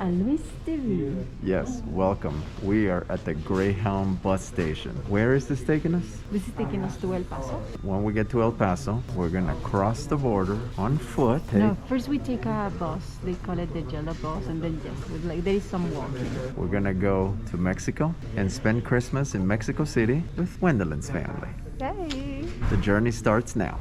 a Luis TV. Yes, welcome. We are at the Greyhound bus station. Where is this taking us? This is taking us to El Paso. When we get to El Paso, we're gonna cross the border on foot. No, first we take a bus. They call it the Yellow Bus, and then there is some walking. We're gonna go to Mexico and spend Christmas in Mexico City with Wendellin's family. Hey! The journey starts now.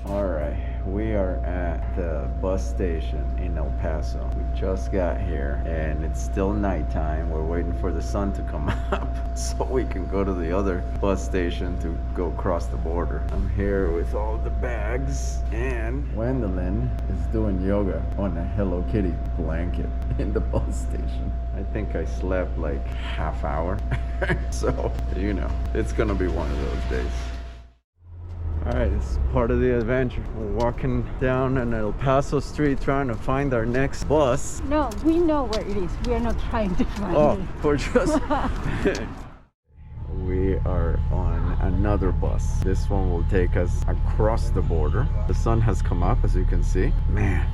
All right, we are at the bus station in El Paso. We just got here and it's still nighttime. We're waiting for the sun to come up so we can go to the other bus station to go across the border. I'm here with all the bags and Wendelin is doing yoga on a Hello Kitty blanket in the bus station. I think I slept like half hour. So, you know, it's gonna be one of those days. All right, it's part of the adventure. We're walking down an El Paso street trying to find our next bus. No, we know where it is. We are not trying to find it. We're just... We are on another bus. This one will take us across the border. The sun has come up, as you can see. Man.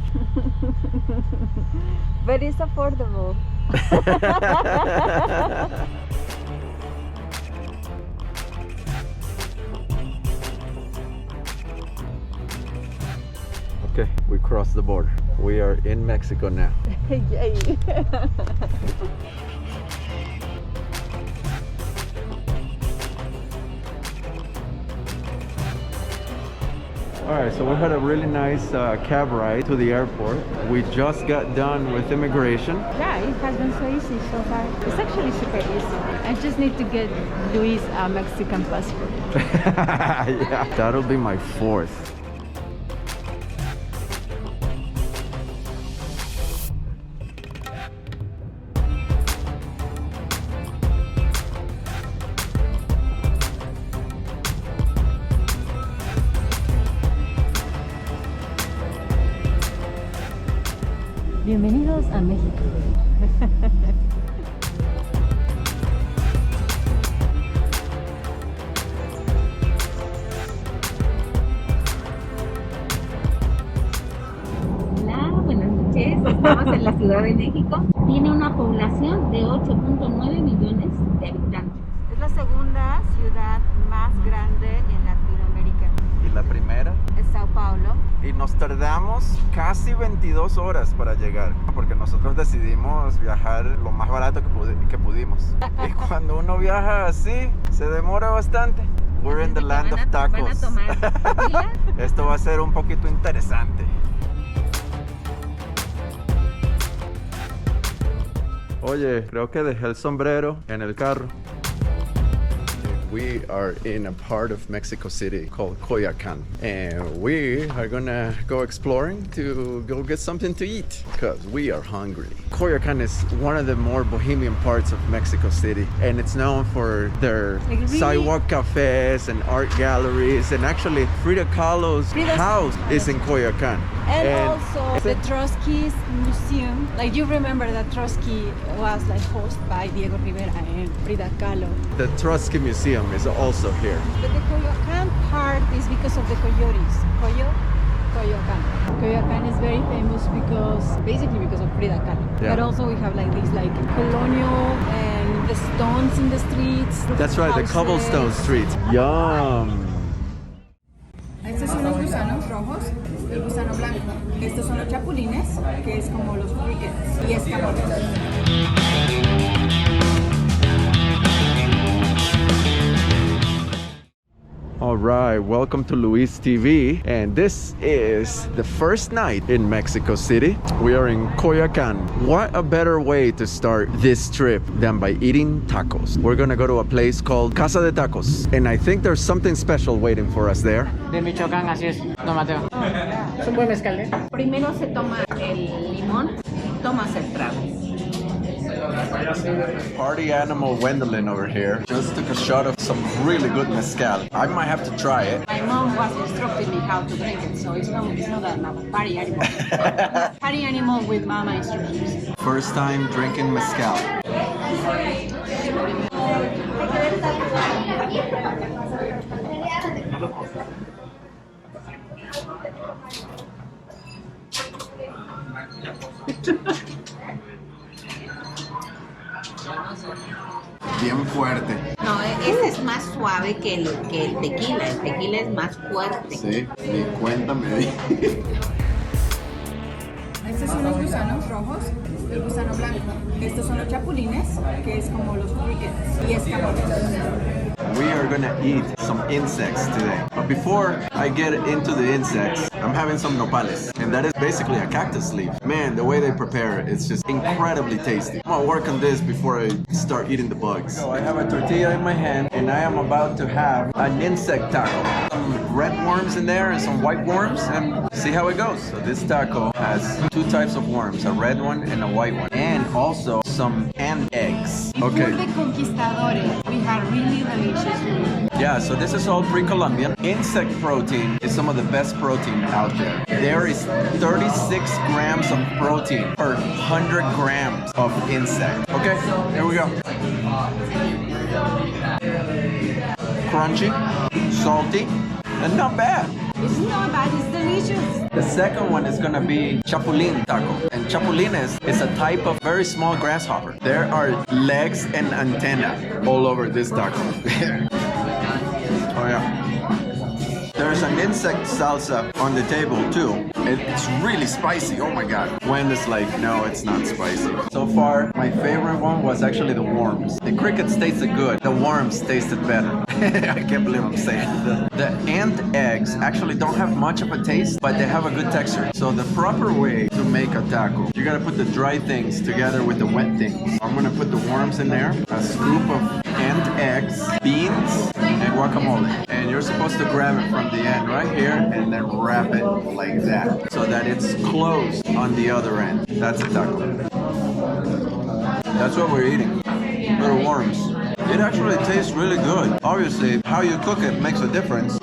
But it's affordable. Okay, we crossed the border. We are in Mexico now. Yay! All right, so we had a really nice cab ride to the airport. We just got done with immigration. Yeah, it has been so easy so far. It's actually super easy. I just need to get Luis a Mexican passport. Yeah, that'll be my fourth. Bienvenidos a México. Hola, buenas noches. Estamos en la Ciudad de México. Tiene una población de 8.9 millones de habitantes. Es la segunda ciudad más grande en Latinoamérica. ¿Y la primera? Es Sao Paulo. Y nos tardamos casi 22 horas para llegar, porque nosotros decidimos viajar lo más barato que pudimos. Y cuando uno viaja así, se demora bastante. We're in the land of tacos. ¿Van a tomar tequila? Esto va a ser un poquito interesante. Oye, creo que dejé el sombrero en el carro. We are in a part of Mexico City called Coyoacán, and we are gonna go exploring to go get something to eat because we are hungry. Coyoacán is one of the more bohemian parts of Mexico City, and it's known for their sidewalk cafes and art galleries, and actually Frida Kahlo's house is in Coyoacán. And also the Trotsky Museum. Like, you remember that Trotsky was like hosted by Diego Rivera and Frida Kahlo. The Trotsky Museum is also here. But the Coyoacán part is because of the coyotes. Coyoacán. Coyoacán is very famous basically because of Frida Kahlo. Yeah. But also we have like these like colonial and the stones in the streets. That's right, the cobblestone streets. Yum! Estos son los gusanos rojos, el gusano blanco. Estos son los chapulines, que es como los crickets y escamoles. All right, welcome to Luis TV, and this is the first night in Mexico City. We are in Coyoacán. What a better way to start this trip than by eating tacos. We're gonna go to a place called Casa de Tacos, and I think there's something special waiting for us there. De Michoacán, así es, don Mateo. Es un buen mezcal, ¿eh? Primero se toma el limón, tomas el trago. Party animal Wendelin over here just took a shot of some really good mezcal. I might have to try it. My mom was instructing me how to drink it, so it's not a party animal. Party animal with mama instructions. First time drinking mezcal. Bien fuerte. No, este es más suave que el tequila. El tequila es más fuerte. Sí, ni cuenta me di. Estos son los gusanos rojos, el gusano blanco. Estos son los chapulines, que es como los crickets. Y es camote. We are gonna eat some insects today. But before I get into the insects, I'm having some nopales. And that is basically a cactus leaf. Man, the way they prepare it, it's just incredibly tasty. I'm gonna work on this before I start eating the bugs. So I have a tortilla in my hand and I am about to have an insect taco. Some red worms in there and some white worms and see how it goes. So this taco has two types of worms, a red one and a white one. And also some ant eggs. Okay. For the conquistadores, we had really delicious food. Yeah, so this is all pre-Columbian. Insect protein is some of the best protein out there. There is 36 grams of protein per 100 grams of insect. Okay, here we go. Crunchy, salty, and not bad. It's not bad, it's delicious. The second one is gonna be chapulín taco. And chapulines is a type of very small grasshopper. There are legs and antenna all over this taco. Oh yeah. There's an insect salsa on the table too. It's really spicy, oh my god. Wendy's like, no, it's not spicy. So far, my favorite one was actually the worms. The crickets tasted good, the worms tasted better. I can't believe I'm saying that. The ant eggs actually don't have much of a taste, but they have a good texture. So the proper way to make a taco, you gotta put the dry things together with the wet things. I'm gonna put the worms in there, a scoop of ant eggs, beans, and guacamole. And you're supposed to grab it from the end right here and then wrap it like that so that it's closed on the other end. That's a taco. That's what we're eating. Little worms. It actually tastes really good. Obviously, how you cook it makes a difference.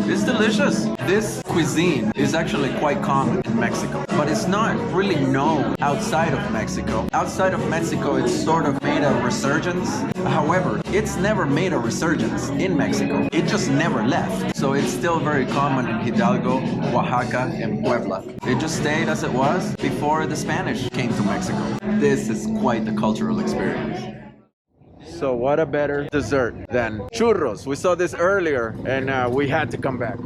It's delicious. This cuisine is actually quite common in Mexico, but it's not really known outside of Mexico. Outside of Mexico, it's sort of made a resurgence. However, it's never made a resurgence in Mexico. It just never left. So it's still very common in Hidalgo, Oaxaca, and Puebla. It just stayed as it was before the Spanish came to Mexico. This is quite the cultural experience. So what a better dessert than churros. We saw this earlier and we had to come back.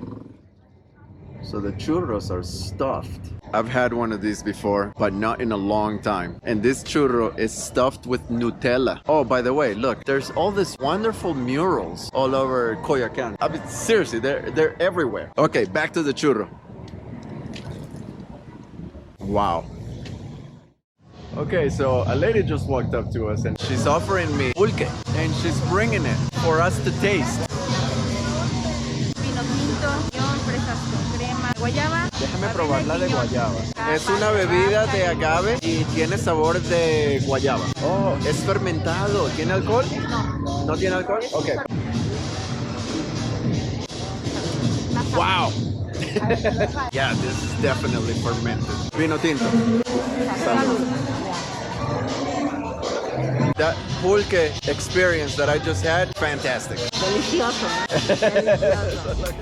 So the churros are stuffed. I've had one of these before, but not in a long time. And this churro is stuffed with Nutella. Oh, by the way, look, there's all these wonderful murals all over Coyoacán. I mean, seriously, they're everywhere. Okay, back to the churro. Wow. Okay, so a lady just walked up to us and she's offering me pulque and she's bringing it for us to taste. Vino tinto, fresas con crema, guayaba. Déjame probar la de guayaba. Es una bebida de agave y tiene sabor de guayaba. Oh, es fermentado. ¿Tiene alcohol? No. ¿No tiene alcohol? Ok. Wow. Yeah, this is definitely fermented. Vino tinto. Salud. That pulque experience that I just had, fantastic. Delicioso. Delicioso.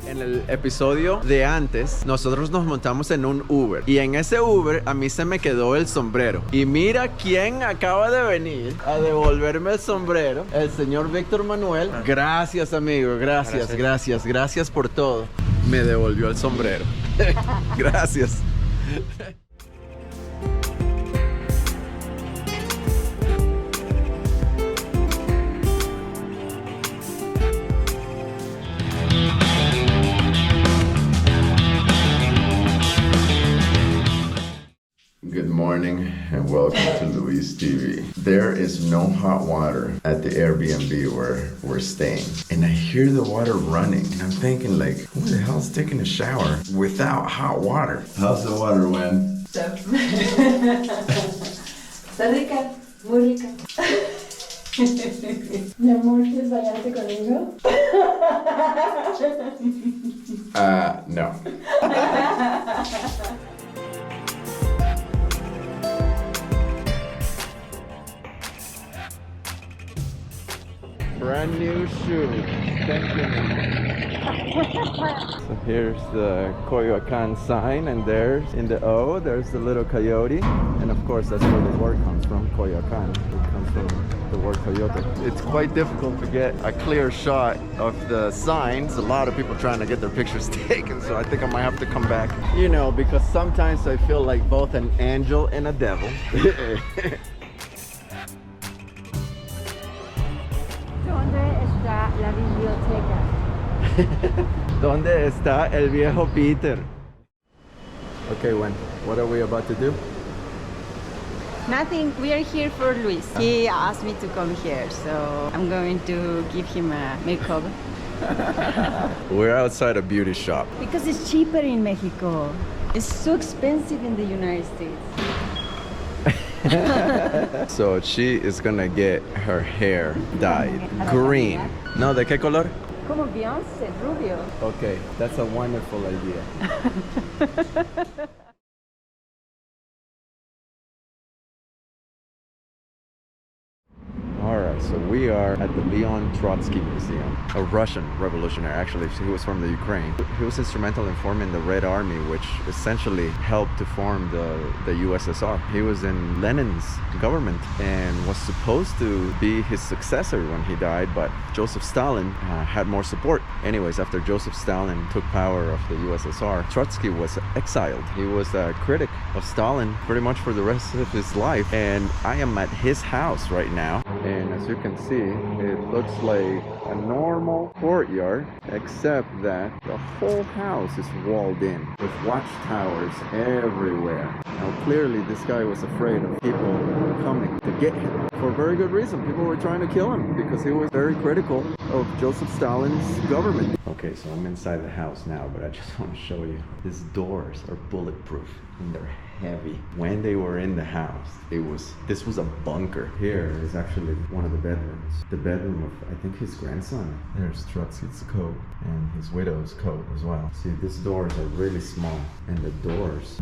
En el episodio de antes, nosotros nos montamos en un Uber. Y en ese Uber, a mí se me quedó el sombrero. Y mira quién acaba de venir a devolverme el sombrero. El señor Víctor Manuel. Gracias, amigo. Gracias por todo. Me devolvió el sombrero. Gracias. Good morning and welcome to Luis TV. There is no hot water at the Airbnb where we're staying. And I hear the water running and I'm thinking like, who the hell's taking a shower without hot water? How's the water, Wen? Está rica, muy rica. Mi amor, ¿quieres bañarte conmigo? No. Brand new shoe. Thank you. So here's the Coyoacan sign, and there's in the O, there's the little coyote. And of course, that's where the word comes from, Coyoacan. It comes from the word coyote. It's quite difficult to get a clear shot of the signs. A lot of people trying to get their pictures taken, so I think I might have to come back. You know, because sometimes I feel like both an angel and a devil. ¿Dónde está la biblioteca? ¿Dónde está el viejo Peter? Okay, what are we about to do? Nothing. We are here for Luis. He asked me to come here, so I'm going to give him a makeup. We're outside a beauty shop. Because it's cheaper in Mexico. It's so expensive in the United States. So she is gonna get her hair dyed green. No, ¿de qué color? Como Beyoncé, rubio. Okay, that's a wonderful idea. Alright, so we are at the Leon Trotsky Museum, a Russian revolutionary. Actually, he was from the Ukraine. He was instrumental in forming the Red Army, which essentially helped to form the USSR. He was in Lenin's government and was supposed to be his successor when he died, but Joseph Stalin had more support. Anyways, after Joseph Stalin took power of the USSR, Trotsky was exiled. He was a critic of Stalin pretty much for the rest of his life, and I am at his house right now. And as you can see, it looks like a normal courtyard, except that the whole house is walled in with watchtowers everywhere. Now clearly this guy was afraid of people coming to get him for very good reason. People were trying to kill him because he was very critical of Joseph Stalin's government. Okay, so I'm inside the house now, but I just want to show you. These doors are bulletproof and they're heavy. When they were in the house, this was a bunker. Here is actually one of the bedrooms. The bedroom of, I think, his grandson. There's Trotsky's coat and his widow's coat as well. See, these doors are really small, and the doors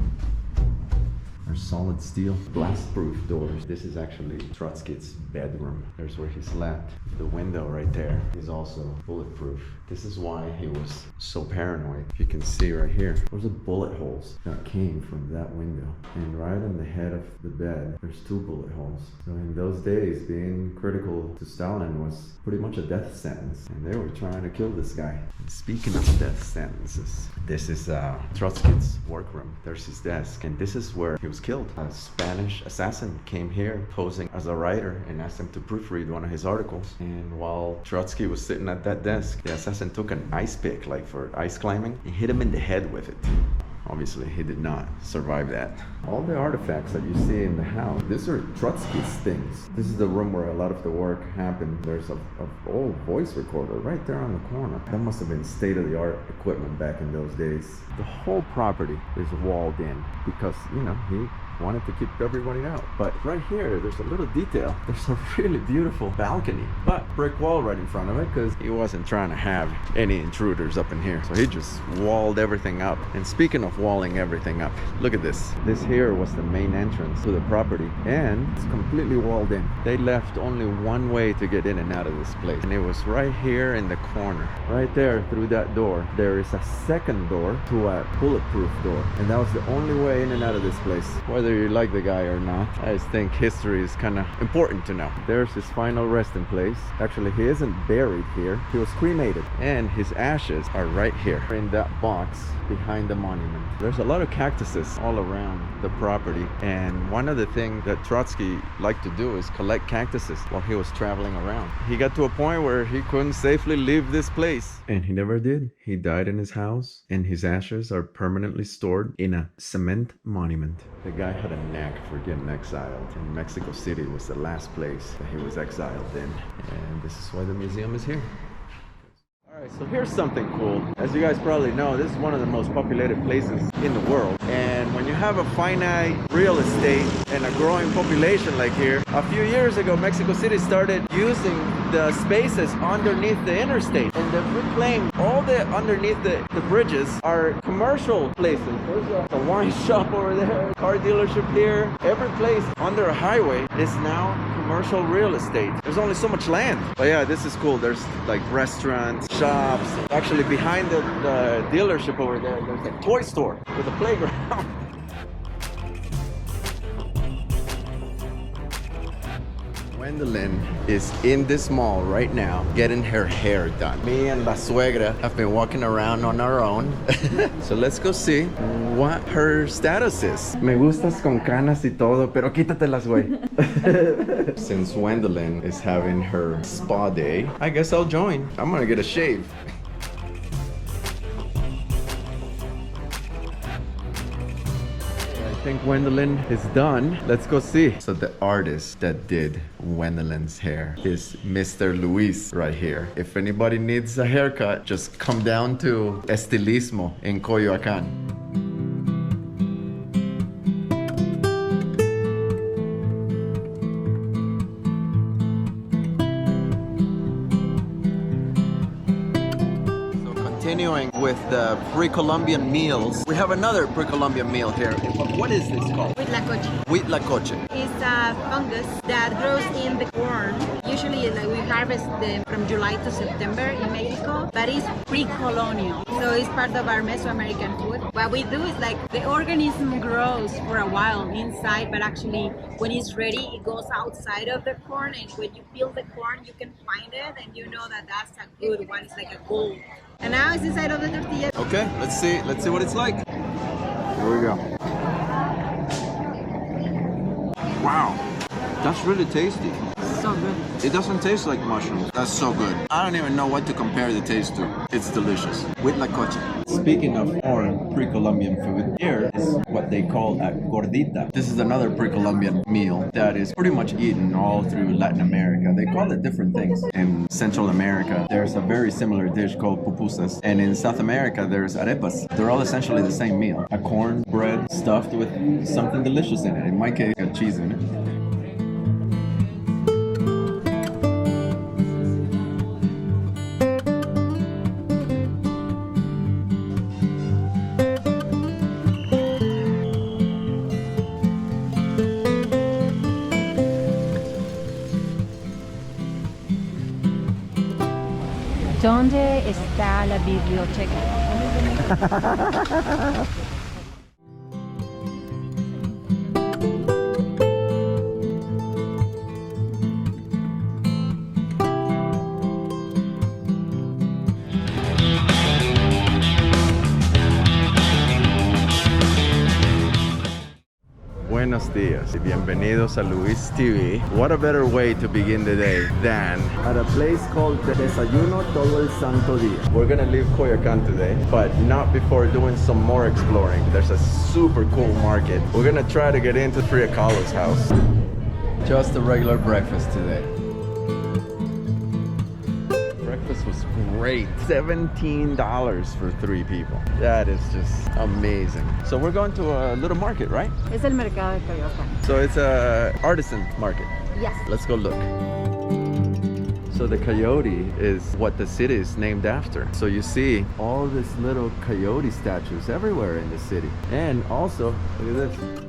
are solid steel, blast-proof doors. This is actually Trotsky's bedroom. There's where he slept. The window right there is also bulletproof. This is why he was so paranoid. If you can see right here, those are bullet holes that came from that window. And right on the head of the bed, there's 2 bullet holes. So in those days, being critical to Stalin was pretty much a death sentence. And they were trying to kill this guy. And speaking of death sentences, this is Trotsky's workroom. There's his desk. And this is where he was killed. A Spanish assassin came here posing as a writer and asked him to proofread one of his articles. And while Trotsky was sitting at that desk, the assassin took an ice pick, like for ice climbing, and hit him in the head with it. Obviously, he did not survive that. All the artifacts that you see in the house, these are Trotsky's things. This is the room where a lot of the work happened. There's a old voice recorder right there on the corner. That must have been state-of-the-art equipment back in those days. The whole property is walled in because, you know, he wanted to keep everybody out. But right here, there's a little detail. There's a really beautiful balcony, but brick wall right in front of it because he wasn't trying to have any intruders up in here. So he just walled everything up. And speaking of walling everything up, look at this. This here was the main entrance to the property, and it's completely walled in. They left only one way to get in and out of this place, and it was right here in the corner. Right there through that door, there is a second door to a bulletproof door, and that was the only way in and out of this place. Whether you like the guy or not, I just think history is kind of important to know. There's his final resting place. Actually, he isn't buried here. He was cremated, and his ashes are right here in that box behind the monument. There's a lot of cactuses all around the property, and one of the things that Trotsky liked to do is collect cactuses while he was traveling around. He got to a point where he couldn't safely leave this place, and he never did. He died in his house, and his ashes are permanently stored in a cement monument. The guy had a knack for getting exiled, and Mexico City was the last place that he was exiled in, and this is why the museum is here. Alright, so here's something cool. As you guys probably know, this is one of the most populated places in the world. And when you have a finite real estate and a growing population like here, a few years ago, Mexico City started using the spaces underneath the interstate. And they've reclaimed all the underneath the bridges are commercial places. There's a wine shop over there, car dealership here. Every place under a highway is now commercial. commercial real estate. There's only so much land. But yeah, this is cool. There's like restaurants, shops. Actually, behind the dealership over there, there's a toy store with a playground. Gwendolyn is in this mall right now getting her hair done. Me and La Suegra have been walking around on our own. So let's go see what her status is. Me gustas con canas y todo, pero quítatelas, güey. Since Gwendolyn is having her spa day, I guess I'll join. I'm gonna get a shave. I think Gwendolyn is done. Let's go see. So the artist that did Gwendolyn's hair is Mr. Luis right here. If anybody needs a haircut, just come down to Estilismo in Coyoacán. Continuing with the pre-Columbian meals, we have another pre-Columbian meal here. What is this called? Huitlacoche. Huitlacoche. It's a fungus that grows in the corn. Usually we harvest them from July to September in Mexico, but it's pre-colonial. So it's part of our Mesoamerican food. What we do is like the organism grows for a while inside, but actually when it's ready, it goes outside of the corn, and when you peel the corn, you can find it and you know that that's a good one. It's like a gold. And now it's inside of the tortilla. Okay, let's see what it's like. Here we go. Wow, that's really tasty. So good. It doesn't taste like mushrooms. That's so good. I don't even know what to compare the taste to. It's delicious. Huitlacoche. Speaking of foreign pre-Columbian food, here is what they call a gordita. This is another pre-Columbian meal that is pretty much eaten all through Latin America. They call it different things. In Central America, there's a very similar dish called pupusas. And in South America, there's arepas. They're all essentially the same meal. A corn bread stuffed with something delicious in it. In my case, got cheese in it. ¿Dónde está la biblioteca? Buenos dias y bienvenidos a Luis TV. What a better way to begin the day than at a place called Desayuno Todo el Santo Día. We're gonna leave Coyoacán today, but not before doing some more exploring. There's a super cool market. We're gonna try to get into Frida Kahlo's house. Just a regular breakfast today. Breakfast was great. $17 for 3 people. That is just amazing. So we're going to a little market, right? Es el mercado de Coyoacán. So it's a artisan market. Yes. Let's go look. So the coyote is what the city is named after. So you see all these little coyote statues everywhere in the city. And also, look at this.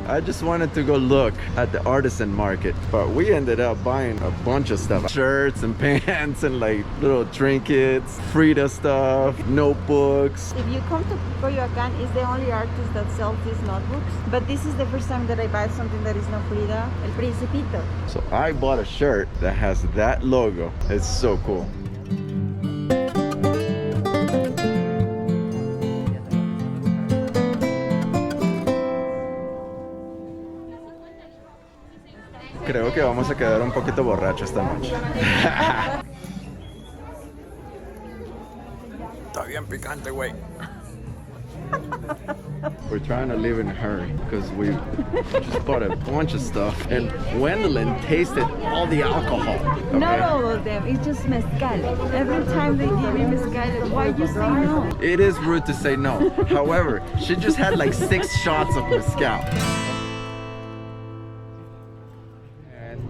I just wanted to go look at the artisan market, but we ended up buying a bunch of stuff. Shirts and pants and like little trinkets, Frida stuff, notebooks. If you come to Coyoacán, it's the only artist that sells these notebooks. But this is the first time that I buy something that is not Frida, El Principito. So I bought a shirt that has that logo. It's so cool. Creo que vamos a quedar un poquito borrachos esta noche. Está bien picante, güey. We're trying to leave in a hurry because we just bought a bunch of stuff, and Gwendolyn tasted all the alcohol. Okay? Not all of them, it's just mezcal. Every time they give me mezcal, why you say no? It is rude to say no. However, she just had like 6 shots of mezcal.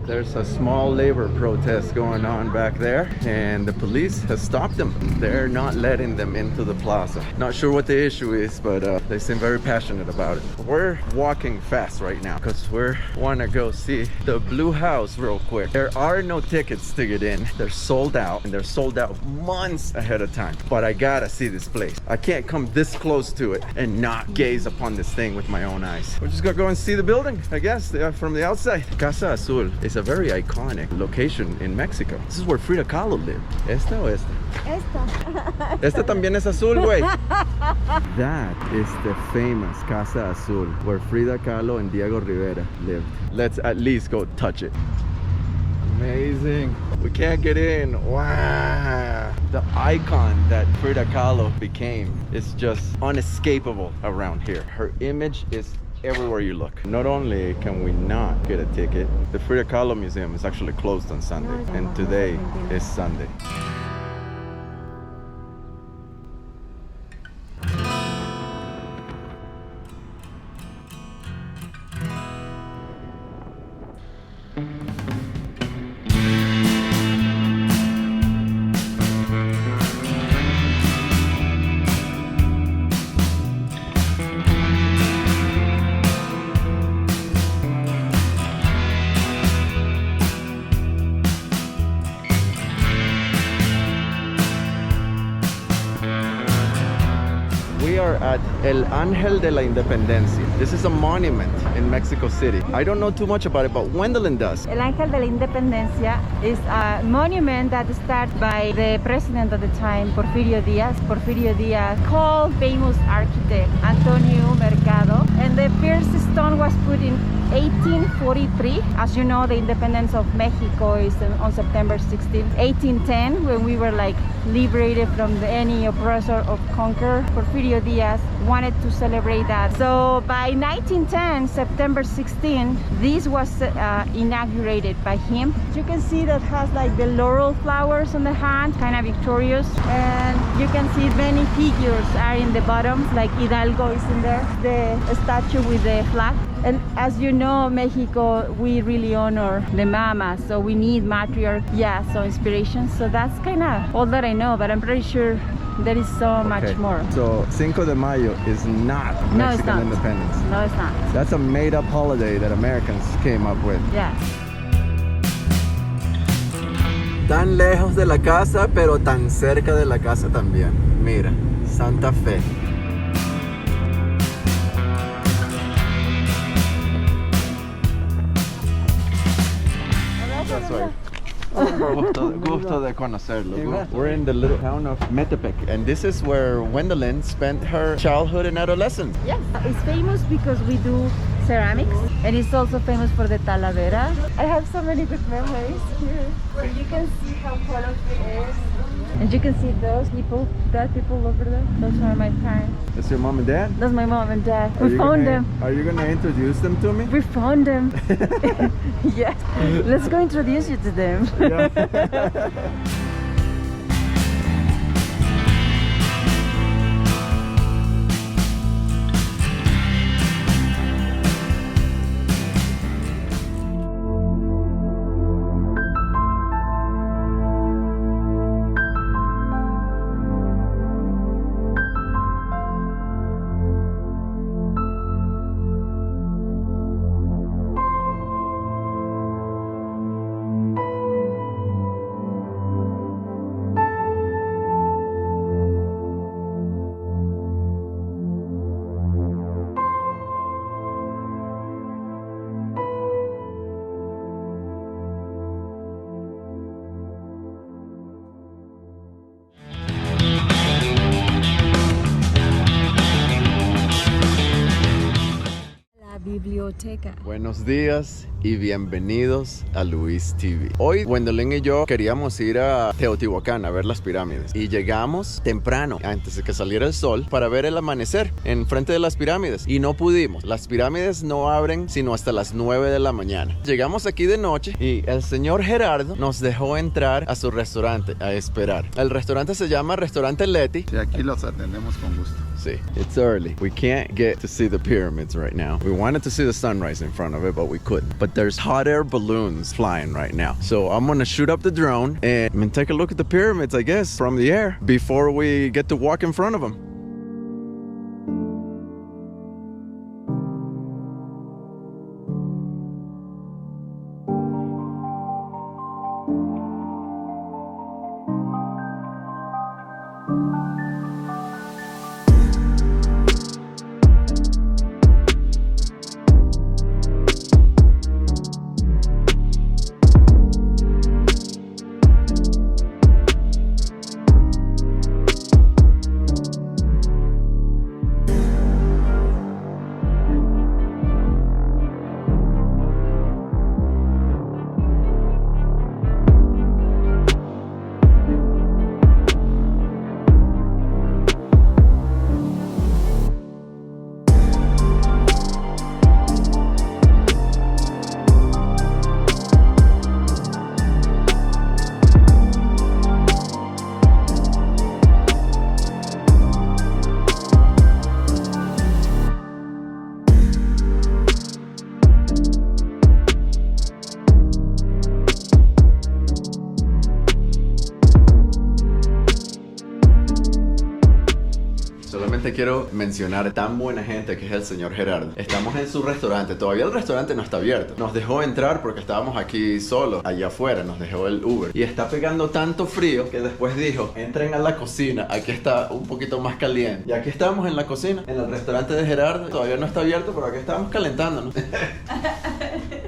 There's a small labor protest going on back there, and the police has stopped them. They're not letting them into the plaza. Not sure what the issue is, but they seem very passionate about it. We're walking fast right now because we want to go see the Blue House real quick. There are no tickets to get in. They're sold out, and they're sold out months ahead of time. But I gotta see this place. I can't come this close to it and not gaze upon this thing with my own eyes. We're just gonna go and see the building, I guess, from the outside. Casa Azul is a very iconic location in Mexico. This is where Frida Kahlo lived. ¿Esta o esta? Esta. Esta también es azul, güey. That is the famous Casa Azul where Frida Kahlo and Diego Rivera lived. Let's at least go touch it. Amazing. We can't get in. Wow. The icon that Frida Kahlo became is just unescapable around here. Her image is everywhere you look. Not only can we not get a ticket, the Frida Kahlo Museum is actually closed on Sunday, and today is Sunday. At El Ángel de la Independencia. This is a monument in Mexico City. I don't know too much about it, but Gwendolyn does. El Ángel de la Independencia is a monument that started by the president at the time, Porfirio Díaz. Porfirio Díaz called famous architect Antonio Mercado, and the first stone was put in 1843. As you know, the independence of Mexico is on September 16, 1810, when we were like liberated from any oppressor of conquer. Porfirio Díaz wanted to celebrate that. So by 1910, September 16, this was inaugurated by him. You can see that has like the laurel flowers on the hand, kind of victorious. And you can see many figures are in the bottom, like Hidalgo is in there, the statue with the flag. And as you know, Mexico, we really honor the mama, so we need matriarch, yeah, so inspiration. So that's kind of all that I know, but I'm pretty sure there is so much more. So Cinco de Mayo is not Mexican independence. No, it's not. That's a made-up holiday that Americans came up with. Yeah. Tan lejos de la casa, pero tan cerca de la casa también. Mira, Santa Fe. That's right. Gusto de conocerlo. We're in the little town of Metepec, and this is where Gwendolyn spent her childhood and adolescence. Yes, it's famous because we do ceramics, and it's also famous for the talavera. I have so many good memories here. So you can see how colorful it is. And you can see those people, that people over there. Those are my parents. That's your mom and dad? That's my mom and dad. We found them. Are you gonna introduce them to me? We found them. Yes. Let's go introduce you to them. Yeah. biblioteca. Buenos días y bienvenidos a Luis TV. Hoy Gwendolyn y yo queríamos ir a Teotihuacán a ver las pirámides y llegamos temprano, antes de que saliera el sol, para ver el amanecer en frente de las pirámides y no pudimos. Las pirámides no abren sino hasta las 9 de la mañana. Llegamos aquí de noche y el señor Gerardo nos dejó entrar a su restaurante a esperar. El restaurante se llama Restaurante Leti. Sí, aquí los atendemos con gusto. Sí, it's early. We can't get to see the pyramids right now. We wanted to see the sunrise in front of it, but we couldn't. But there's hot air balloons flying right now. So I'm gonna shoot up the drone and take a look at the pyramids, I guess, from the air before we get to walk in front of them. Quiero mencionar tan buena gente que es el señor Gerardo. Estamos en su restaurante. Todavía el restaurante no está abierto. Nos dejó entrar porque estábamos aquí solos. Allá afuera nos dejó el Uber. Y está pegando tanto frío que después dijo: entren a la cocina. Aquí está un poquito más caliente. Y aquí estamos en la cocina, en el restaurante de Gerardo. Todavía no está abierto, pero aquí estamos calentándonos.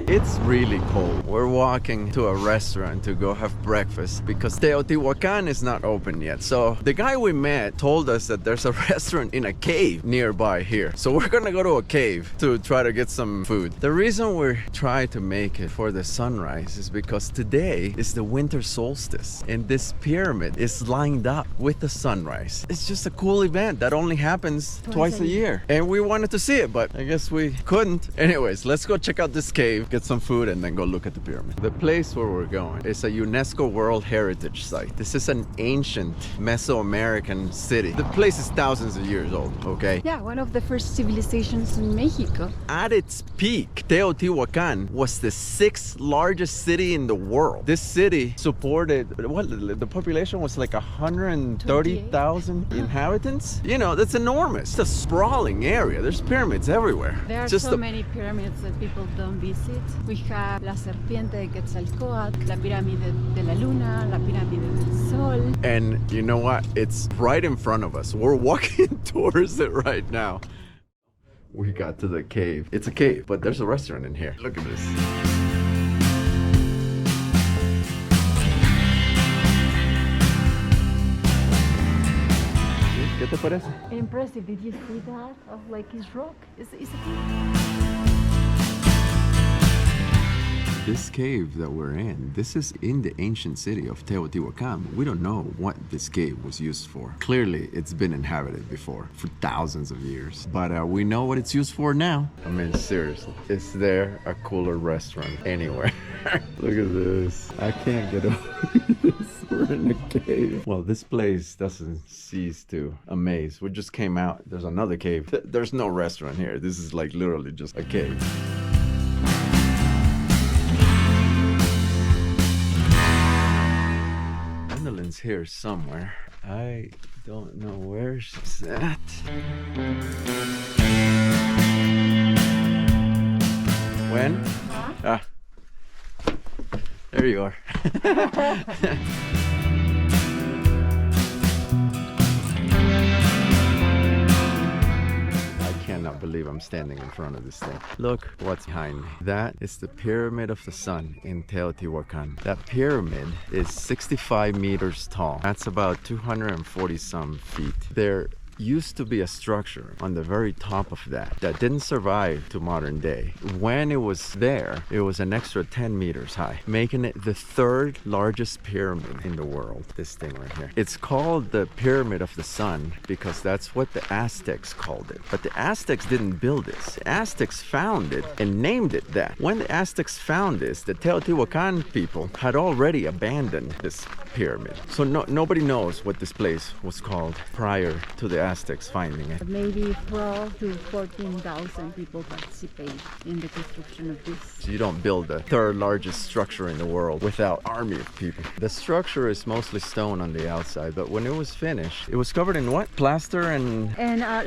It's really cold. We're walking to a restaurant to go have breakfast because Teotihuacan is not open yet. So the guy we met told us that there's a restaurant in a cave nearby here. So we're gonna go to a cave to try to get some food. The reason we're trying to make it for the sunrise is because today is the winter solstice and this pyramid is lined up with the sunrise. It's just a cool event that only happens twice a year. And we wanted to see it, but I guess we couldn't. Anyways, let's go check out this cave, get some food, and then go look at the pyramid. The place where we're going is a UNESCO World Heritage Site. This is an ancient Mesoamerican city. The place is thousands of years old, okay? Yeah, one of the first civilizations in Mexico. At its peak, Teotihuacan was the 6th largest city in the world. This city supported, what, the population was like 130,000 inhabitants? You know, that's enormous. It's a sprawling area. There's pyramids everywhere. There are so many pyramids that people don't visit. We have La Serpiente de Quetzalcóatl, La Pirámide de la Luna, La Pirámide del Sol. And you know what? It's right in front of us. We're walking towards it right now. We got to the cave. It's a cave, but there's a restaurant in here. Look at this. ¿Qué te parece? Impressive. Did you see that? Of like his rock? It's a This cave that we're in, this is in the ancient city of Teotihuacan. We don't know what this cave was used for. Clearly, it's been inhabited before for thousands of years. But we know what it's used for now. I mean, seriously, is there a cooler restaurant anywhere? Look at this. I can't get over this. We're in a cave. Well, this place doesn't cease to amaze. We just came out. There's another cave. There's no restaurant here. This is like literally just a cave. Gwendolyn's here somewhere. I don't know where she's at. When? Huh? Ah. There you are. I cannot believe I'm standing in front of this thing. Look what's behind me. That is the Pyramid of the Sun in Teotihuacan. That pyramid is 65 meters tall. That's about 240 some feet. There used to be a structure on the very top of that didn't survive to modern day. When it was there, it was an extra 10 meters high, making it the third largest pyramid in the world. This thing right here. It's called the Pyramid of the Sun because that's what the Aztecs called it. But the Aztecs didn't build this. The Aztecs found it and named it that. When the Aztecs found this, the Teotihuacan people had already abandoned this pyramid. So nobody knows what this place was called prior to the Aztecs finding it. Maybe 12 to 14,000 people participate in the construction of this. So you don't build the third largest structure in the world without an army of people. The structure is mostly stone on the outside, but when it was finished, it was covered in what? Plaster and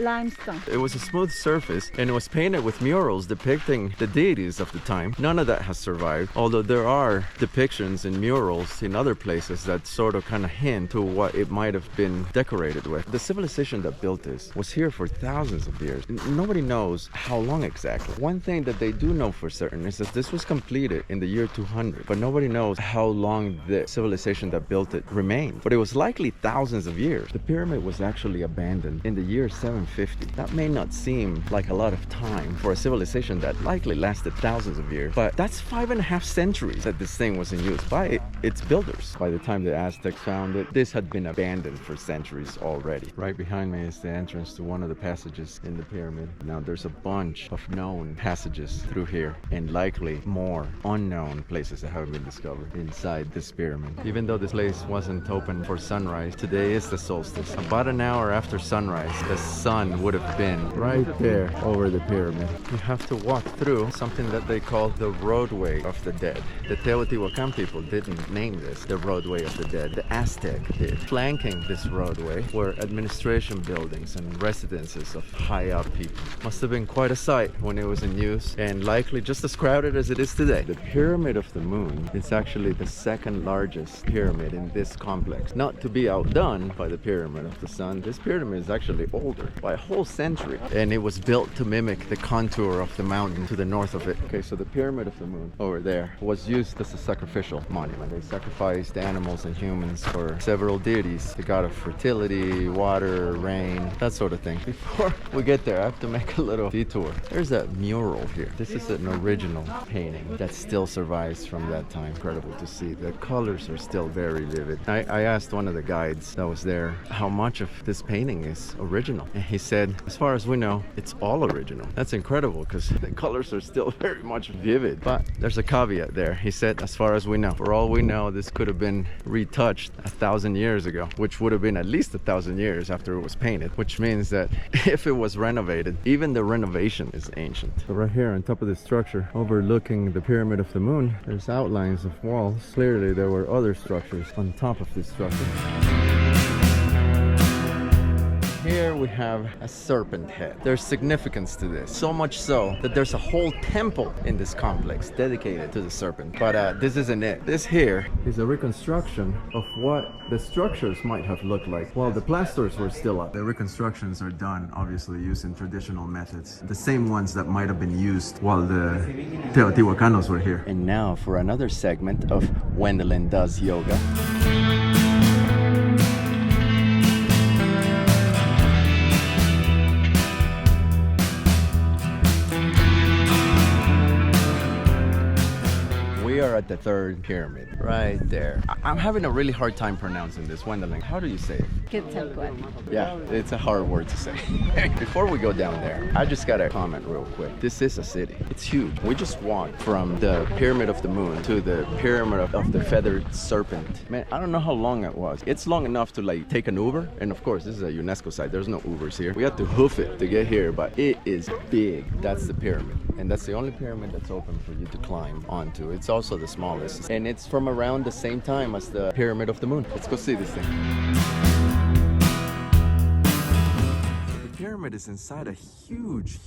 Limestone. it was a smooth surface, and it was painted with murals depicting the deities of the time. None of that has survived, although there are depictions in murals in other places that sort of kind of hint to what it might have been decorated with. The civilization that built this was here for thousands of years. Nobody knows how long exactly. One thing that they do know for certain is that this was completed in the year 200, but nobody knows how long the civilization that built it remained. But it was likely thousands of years. The pyramid was actually abandoned in the year 750. That may not seem like a lot of time for a civilization that likely lasted thousands of years, but that's 5.5 centuries that this thing was in use by its builders. By the time the Aztecs found it, this had been abandoned for centuries already. Right behind me is the entrance to one of the passages in the pyramid. Now there's a bunch of known passages through here and likely more unknown places that haven't been discovered inside this pyramid. Even though this place wasn't open for sunrise, today is the solstice. About an hour after sunrise, the sun would have been right there over the pyramid. You have to walk through something that they call the roadway of the dead. The Teotihuacan people didn't name this the roadway of the dead. The Aztec did. Flanking this roadway were administration buildings and residences of high up people. Must have been quite a sight when it was in use, and likely just as crowded as it is today. The Pyramid of the Moon is actually the second largest pyramid in this complex. Not to be outdone by the Pyramid of the Sun, this pyramid is actually older by a whole century, and it was built to mimic the contour of the mountain to the north of it. Okay, so the Pyramid of the Moon over there was used as a sacrificial monument. They sacrificed animals and humans for several deities, the god of fertility, water, rain, that sort of thing. Before we get there, I have to make a little detour. There's a mural here. This is an original painting that still survives from that time. Incredible to see. The colors are still very vivid. I asked one of the guides that was there how much of this painting is original, and he said, as far as we know, it's all original. That's incredible because the colors are still very much vivid, but there's a caveat there. He said, as far as we know, for all we know, this could have been retouched 1,000 years ago, which would have been at least 1,000 years after it was painted, which means that if it was renovated, even the renovation is ancient. So right here on top of the structure, overlooking the Pyramid of the Moon, there's outlines of walls. Clearly there were other structures on top of this structure. Here we have a serpent head. There's significance to this, so much so that there's a whole temple in this complex dedicated to the serpent. But this isn't it. This here is a reconstruction of what the structures might have looked like while the plasters were still up. The reconstructions are done, obviously, using traditional methods, the same ones that might have been used while the Teotihuacanos were here. And now for another segment of Wendelin Does Yoga. We are at the third pyramid, right there. I'm having a really hard time pronouncing this. Wendelin, how do you say it? Quetzalcoatl. Yeah, it's a hard word to say. Before we go down there, I just gotta comment real quick. This is a city. It's huge. We just walked from the Pyramid of the Moon to the Pyramid of the Feathered Serpent. Man, I don't know how long it was. It's long enough to like take an Uber. And of course, this is a UNESCO site. There's no Ubers here. We had to hoof it to get here, but it is big. That's the pyramid. And that's the only pyramid that's open for you to climb onto. It's also the smallest. And it's from around the same time as the Pyramid of the Moon. Let's go see this thing. The pyramid is inside a huge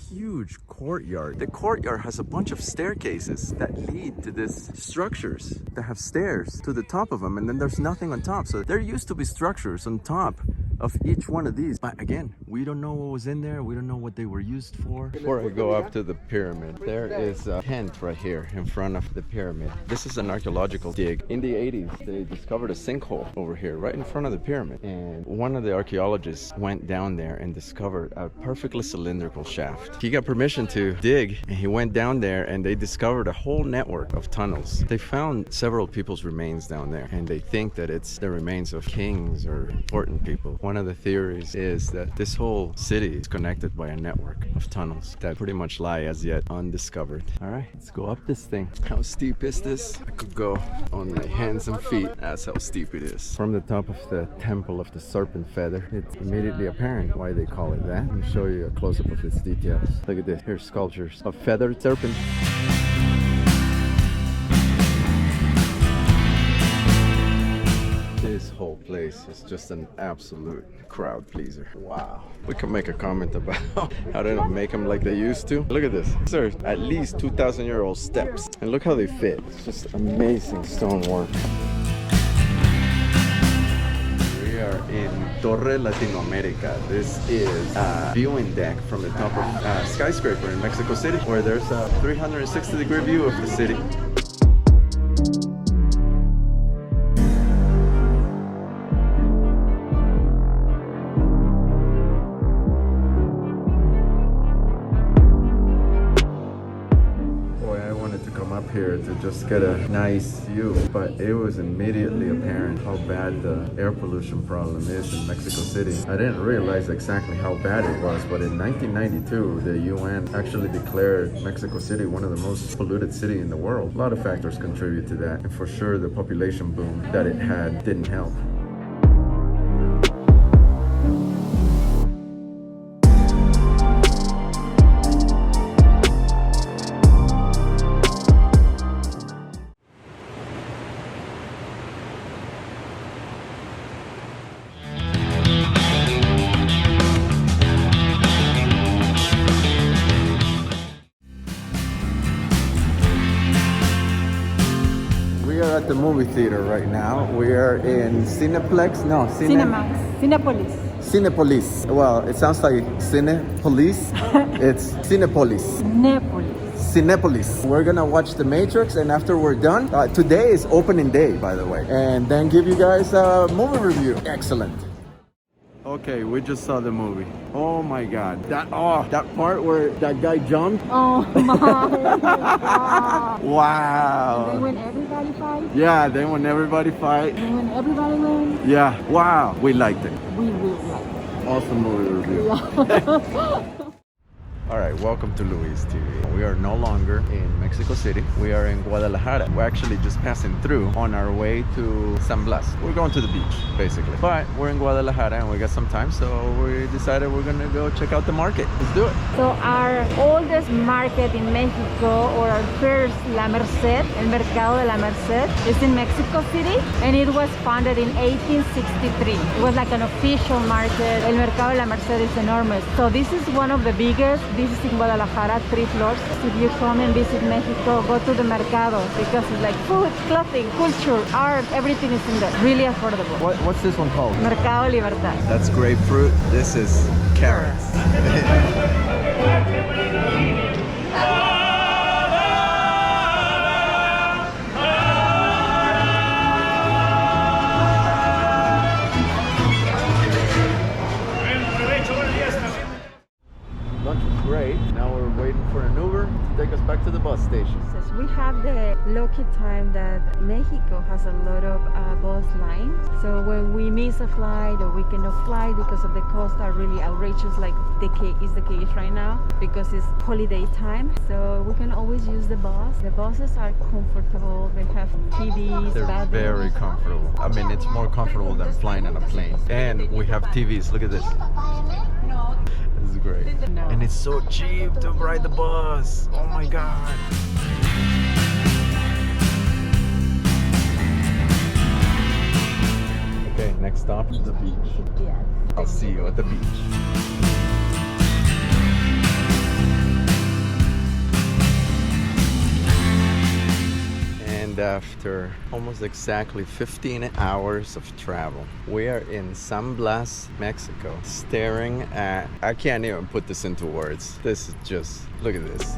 courtyard. The courtyard has a bunch of staircases that lead to these structures that have stairs to the top of them, and then there's nothing on top. So there used to be structures on top of each one of these. But again, we don't know what was in there. We don't know what they were used for. Before I go up to the pyramid, there is a tent right here in front of the pyramid. This is an archaeological dig. In the 80s, they discovered a sinkhole over here right in front of the pyramid. And one of the archaeologists went down there and discovered a perfectly cylindrical shaft. He got permission to dig and he went down there and they discovered a whole network of tunnels. They found several people's remains down there and they think that it's the remains of kings or important people. One of the theories is that this whole city is connected by a network of tunnels that pretty much lie as yet undiscovered. All right, let's go up this thing. How steep is this? I could go on my hands and feet. That's how steep it is. From the top of the Temple of the Serpent Feather, it's immediately apparent why they call it that. Let me show you a close-up of its details. Look at this. Here's sculptures of feathered serpent. This whole place is just an absolute crowd pleaser. Wow. We can make a comment about how they don't make them like they used to. Look at this. These are at least 2,000-year-old steps. And look how they fit. It's just amazing stonework. We are in Torre Latinoamerica. This is a viewing deck from the top of a skyscraper in Mexico City, where there's a 360-degree view of the city. Here to just get a nice view, but it was immediately apparent how bad the air pollution problem is in Mexico City. I didn't realize exactly how bad it was, but in 1992 the UN actually declared Mexico City one of the most polluted cities in the world. A lot of factors contribute to that, and for sure the population boom that it had didn't help. We are at the movie theater right now. We are in Cineplex. No, Cinemax. Cinepolis. Cinepolis. Well, it sounds like Cinepolis. It's Cinepolis. Nepolis. Cinepolis. We're gonna watch The Matrix, and after we're done, today is opening day, by the way, and then give you guys a movie review. Excellent. Okay, we just saw the movie. Oh my God, that part where that guy jumped. Oh my God. Wow. Then when everybody fights. Yeah, then when everybody fight. Then when everybody wins. Yeah, wow, we liked it. We will like it. Awesome movie review. Yeah. All right, welcome to Luis TV. We are no longer in Mexico City. We are in Guadalajara. We're actually just passing through on our way to San Blas. We're going to the beach, basically. But we're in Guadalajara and we got some time, so we decided we're gonna go check out the market. Let's do it. So our oldest market in Mexico, or our first La Merced, El Mercado de la Merced, is in Mexico City, and it was founded in 1863. It was like an official market. El Mercado de la Merced is enormous. So this is one of the biggest. This is in Guadalajara, 3 floors. If you come and visit Mexico, go to the Mercado, because it's like food, clothing, culture, art, everything is in there. Really affordable. What's this one called? Mercado Libertad. That's grapefruit. This is carrots. Lunch was great. Now we're waiting for an Uber to take us back to the bus station. We have the lucky time that Mexico has a lot of bus lines. So when we miss a flight or we cannot fly because of the cost are really outrageous, like is the case right now, because it's holiday time. So we can always use the bus. The buses are comfortable. They have TVs. They're bathrooms. very comfortable. I mean, it's more comfortable than flying on a plane. And we have TVs. Look at this. This is great. And it's so cheap to ride the bus. Oh my God. Okay, next stop is the beach. Yes. I'll see you at the beach. And And after almost exactly 15 hours of travel, we are in San Blas, Mexico, staring at, I can't even put this into words. This is just, look at this.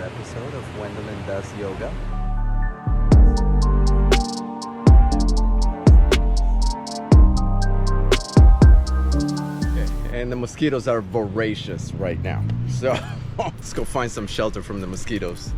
Episode of Gwendolyn Does Yoga. Okay. And the mosquitoes are voracious right now. So let's go find some shelter from the mosquitoes.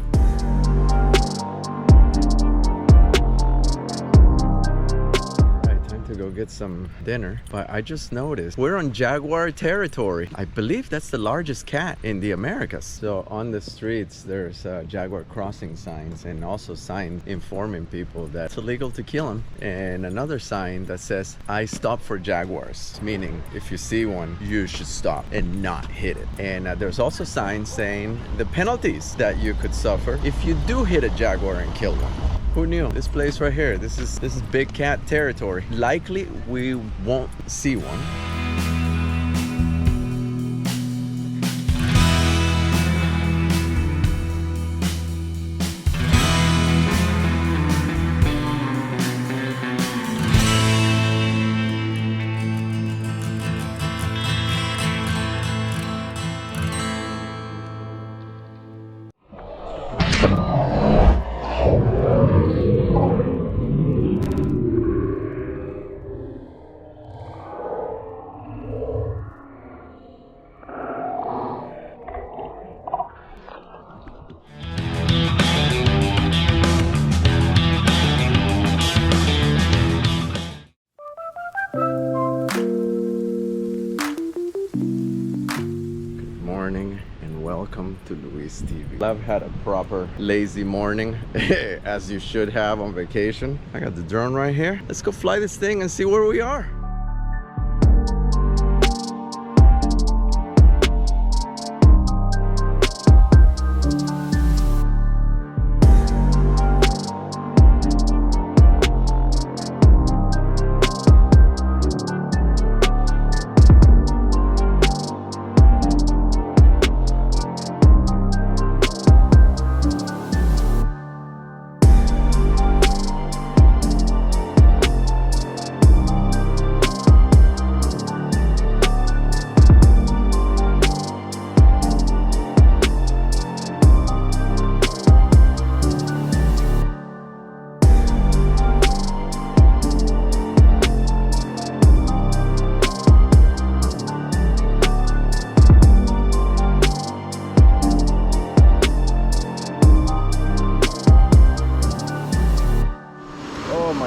To go get some dinner, but I just noticed we're on jaguar territory. I believe that's the largest cat in the Americas. So on the streets there's jaguar crossing signs, and also signs informing people that it's illegal to kill them, and another sign that says I stop for jaguars, meaning if you see one you should stop and not hit it. And there's also signs saying the penalties that you could suffer if you do hit a jaguar and kill one. Who knew? This place right here, this is big cat territory. Likely we won't see one. Welcome to Luis TV. I've had a proper lazy morning, as you should have on vacation. I got the drone right here. Let's go fly this thing and see where we are.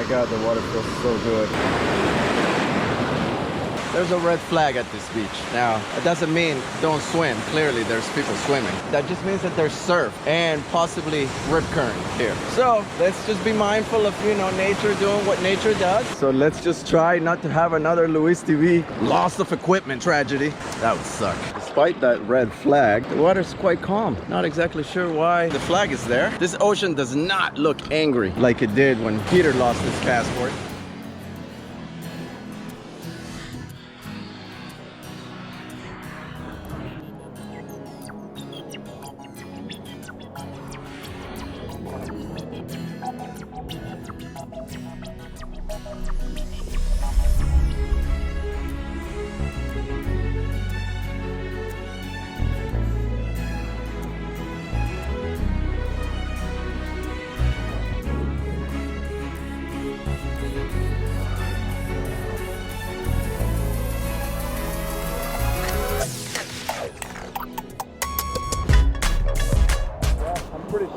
God, the water feels so good. There's a red flag at this beach. Now, it doesn't mean don't swim. Clearly, there's people swimming. That just means that there's surf and possibly rip current here. So let's just be mindful of, you know, nature doing what nature does. So let's just try not to have another Luis TV loss of equipment tragedy. That would suck. Despite that red flag, the water's quite calm. Not exactly sure why the flag is there. This ocean does not look angry like it did when Peter lost his passport.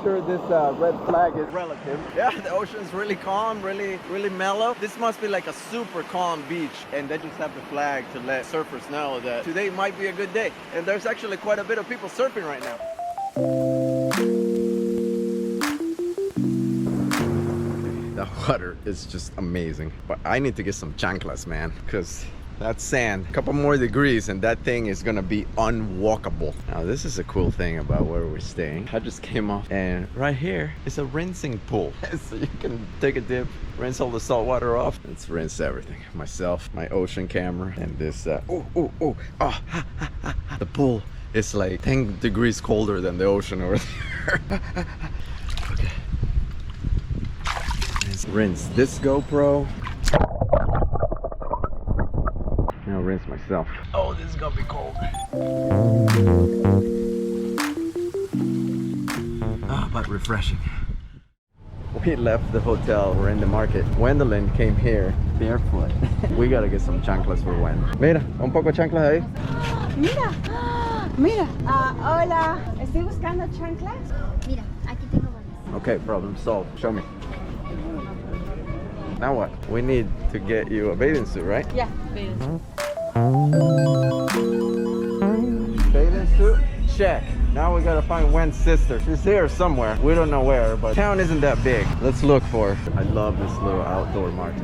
Sure, this red flag is relative. Yeah, the ocean's really calm, really mellow. This must be like a super calm beach, and they just have the flag to let surfers know that today might be a good day. And there's actually quite a bit of people surfing right now. The water is just amazing, but I need to get some chanclas, man, because That's sand. A couple more degrees and that thing is gonna be unwalkable. Now this is a cool thing about where we're staying. I just came off and right here is a rinsing pool. So you can take a dip, rinse all the salt water off. Let's rinse everything. Myself, my ocean camera, and this the pool is like 10 degrees colder than the ocean over there. Okay. Let's rinse this GoPro. Now rinse myself. Oh, this is gonna be cold. But refreshing. We left the hotel, we're in the market. Gwendolyn came here barefoot. We gotta get some chanclas for Gwen. Mira, un poco chanclas ahí. Mira, mira. Hola, estoy buscando chanclas. Mira, aquí tengo varias. Okay, problem solved. Show me. Now what? We need to get you a bathing suit, right? Yeah, bathing. Bathing suit? Check. Now we gotta find Gwen's sister. She's here somewhere. We don't know where, but town isn't that big. Let's look for her. I love this little outdoor market.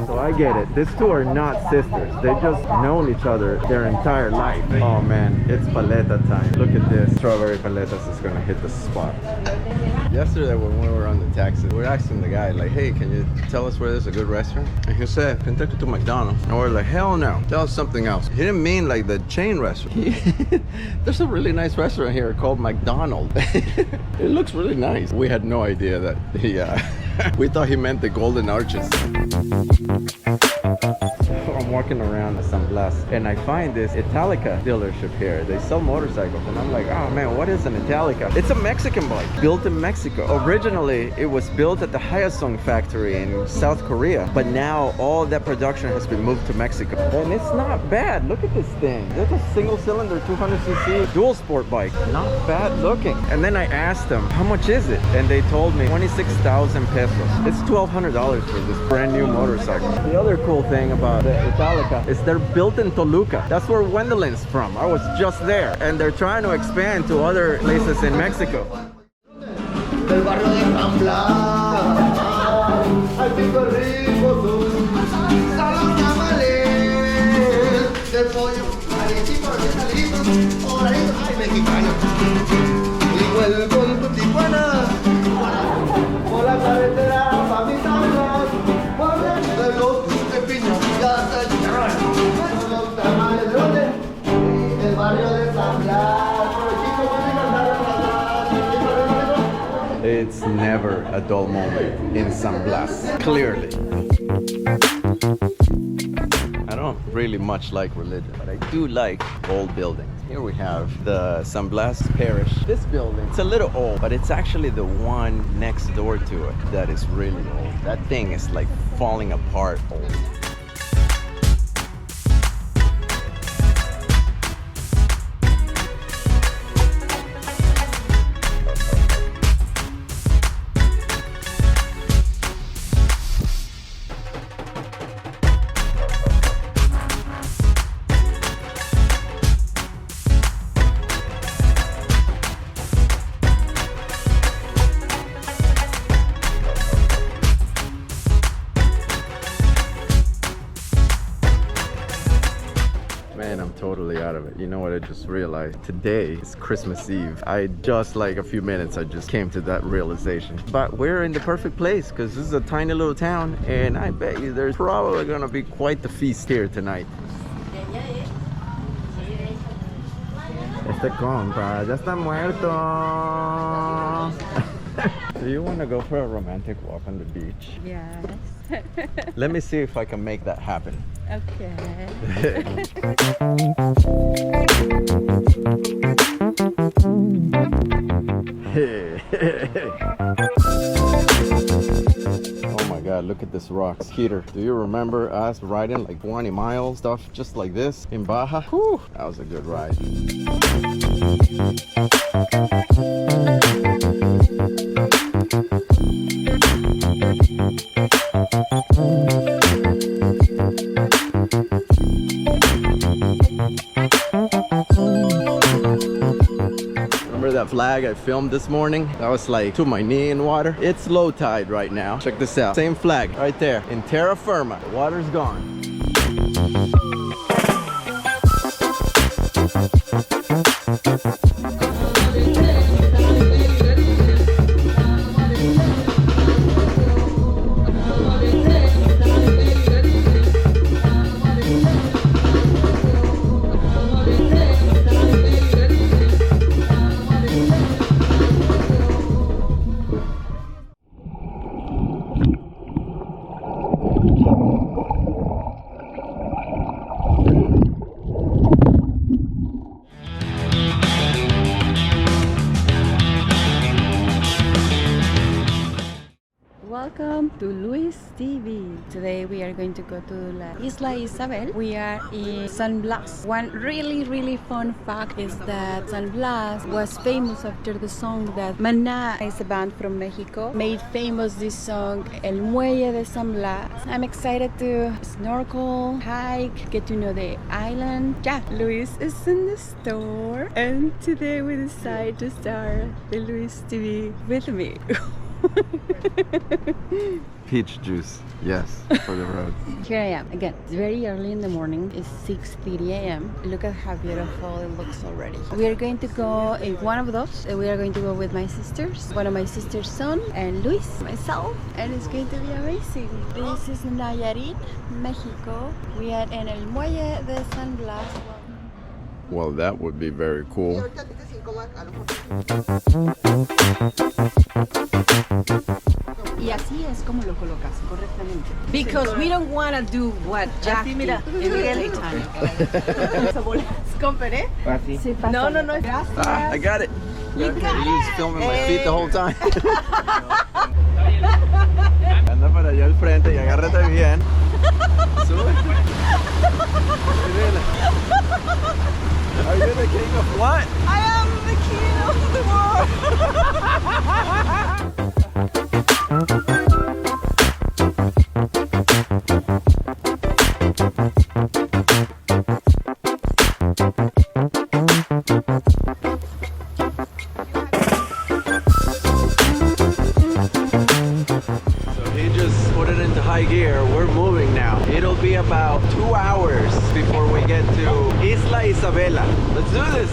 So I get it. These two are not sisters. They just known each other their entire life. Oh man, it's paleta time. Look at this. Strawberry paletas is gonna hit the spot. Yesterday when we were on the taxi, we were asking the guy like, hey, can you tell us where there's a good restaurant? And he said, can take you to McDonald's. And we're like, hell no, tell us something else. He didn't mean like the chain restaurant. There's a really nice restaurant here called McDonald's. It looks really nice. We had no idea that he, we thought he meant the Golden Arches. I'm walking around San Blas and I find this Italica dealership here. They sell motorcycles and I'm like, oh man, what is an Italica? It's a Mexican bike built in Mexico. Originally, it was built at the Hyosung factory in South Korea, but now all that production has been moved to Mexico. And it's not bad. Look at this thing. It's a single cylinder 200cc dual sport bike. Not bad looking. And then I asked them, how much is it? And they told me 26,000 pesos. It's $1,200 for this brand new motorcycle. The other cool thing about the Italica is they're built in Toluca. That's where Gwendolyn's from. I was just there. And they're trying to expand to other places in Mexico. Del barrio de San Blas, al pico rico son los tamales del pollo, alitos, horaditos, ay, mexicanos. Igual con tu Tijuana, por la carretera, pa' mi tablas, por dentro de los de piña, ya está el chicharrón. Los tamales de dónde? Del barrio de San Blas, por el chico, por el It's never a dull moment in San Blas, clearly. I don't really much like religion, but I do like old buildings. Here we have the San Blas Parish. This building, it's a little old, but it's actually the one next door to it that is really old. That thing is like falling apart old. Man, I'm totally out of it. You know what I just realized? Today is Christmas Eve. I just like a few minutes I just came to that realization. But we're in the perfect place because this is a tiny little town and I bet you there's probably gonna be quite the feast here tonight. Este compa ya está muerto. Do you want to go for a romantic walk on the beach? Yes. Let me see if I can make that happen. Okay. Oh my god, look at this rock. Skeeter, do you remember us riding like 20 miles stuff just like this in Baja? Whew, that was a good ride. flag I filmed this morning. That was like to my knee in water. It's low tide right now. Check this out. Same flag right there in terra firma. The water's gone. Welcome to Luis TV. Today we are going to go to La Isla Isabel. We are in San Blas. One really fun fact is that San Blas was famous after the song that Maná, is a band from Mexico, made famous this song El Muelle de San Blas. I'm excited to snorkel, hike, get to know the island. Yeah, Luis is in the store and today we decide to start the Luis TV with me. Peach juice, yes, for the road. Here I am again. It's very early in the morning. It's 6:30 a.m. Look at how beautiful it looks already. We are going to go in one of those. We are going to go with my sisters, one of my sister's son, and Luis, myself, and it's going to be amazing. This is Nayarit, Mexico. We are in El Muelle de San Blas. Well, that would be very cool. Y así es como lo colocas correctamente. Because we don't want to do what Jackie did in the daytime. No. Ah, I got it. You was filming my feet the whole time. Anda para allá al frente y agárrate bien. Sube. Are you the king of what? I am the king of the So he just put it into high gear. We're moving now. It'll be about 2 hours before we get to Isla Isabela. Let's do this.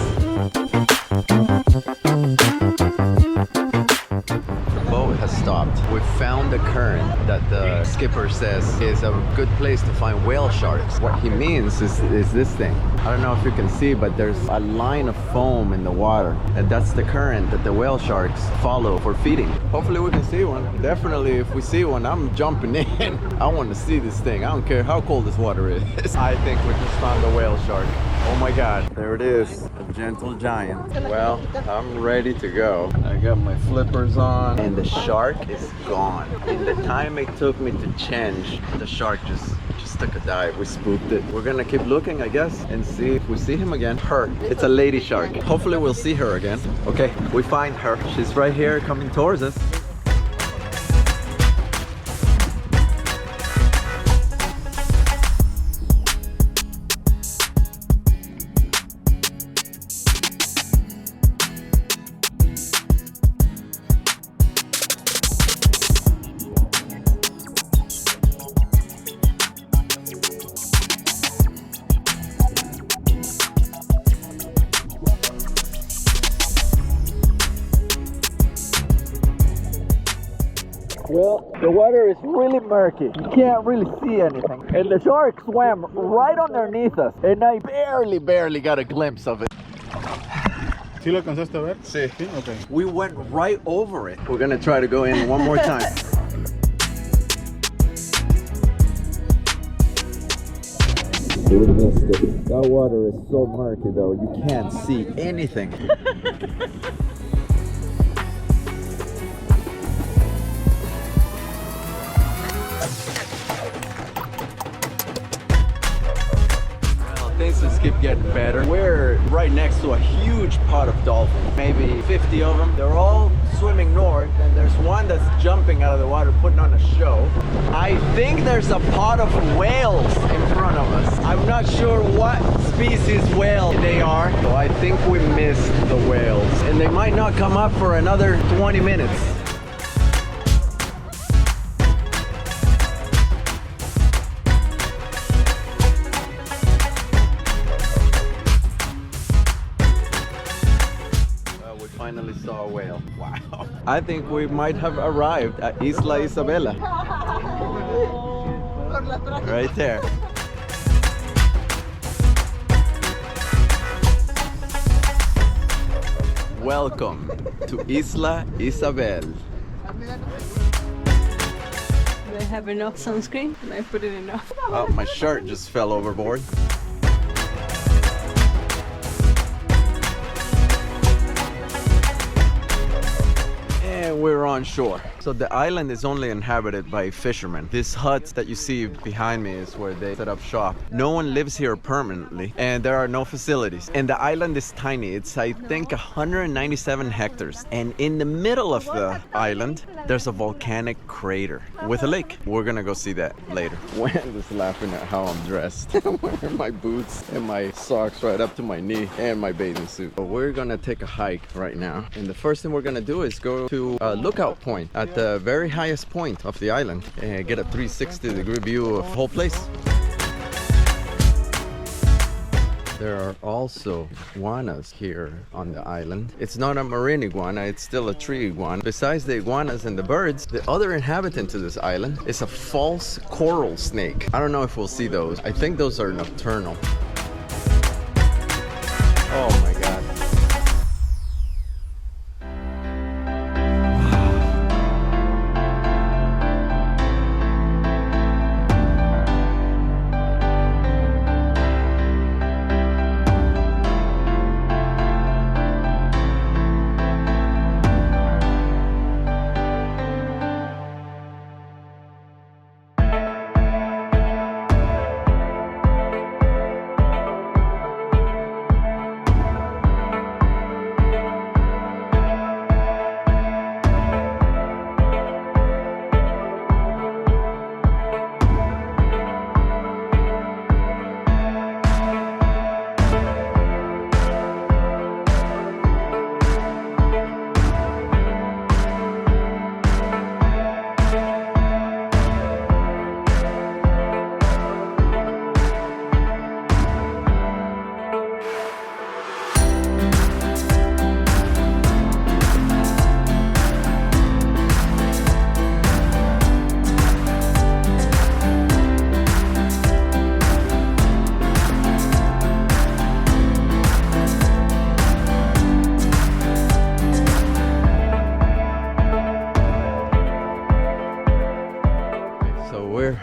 The boat has stopped. We found the current that the skipper says is a good place to find whale sharks. What he means is this thing. I don't know if you can see, but there's a line of foam in the water, and that's the current that the whale sharks follow for feeding. Hopefully we can see one. Definitely if we see one, I'm jumping in. I want to see this thing. I don't care how cold this water is. I think we just found a whale shark. Oh my god, there it is, a gentle giant. Well, I'm ready to go. I got my flippers on and the shark is gone. In the time it took me to change, the shark just took a dive. We spooked it. We're gonna keep looking, I guess, and see if we see him again. Her, it's a lady shark. Hopefully we'll see her again. Okay, we find her. She's right here coming towards us. Well, the water is really murky. You can't really see anything. And the shark swam right underneath us. And I barely got a glimpse of it. ¿Sí lo alcanzaste a ver? Sí. Sí, okay. We went right over it. We're gonna try to go in one more time. We missed it. That water is so murky though, you can't see anything. Things just keep getting better. We're right next to a huge pot of dolphins, maybe 50 of them. They're all swimming north, and there's one that's jumping out of the water, putting on a show. I think there's a pod of whales in front of us. I'm not sure what species whale they are, so I think we missed the whales, and they might not come up for another 20 minutes. Finally saw a whale. Wow. I think we might have arrived at Isla Isabela. Right there. Welcome to Isla Isabel. Do I have enough sunscreen? Can I put in enough? Oh, my shirt just fell overboard. We're on shore. So the island is only inhabited by fishermen. This hut that you see behind me is where they set up shop. No one lives here permanently, and there are no facilities. And the island is tiny. It's, I think, 197 hectares. And in the middle of the island, there's a volcanic crater with a lake. We're gonna go see that later. Wayne is laughing at how I'm dressed. I'm wearing my boots and my socks right up to my knee and my bathing suit. But we're gonna take a hike right now. And the first thing we're gonna do is go to a lookout point at the very highest point of the island and get a 360-degree view of the whole place. There are also iguanas here on the island. It's not a marine iguana, it's still a tree iguana. Besides the iguanas and the birds, the other inhabitant to this island is a false coral snake. I don't know if we'll see those. I think those are nocturnal. Oh my God.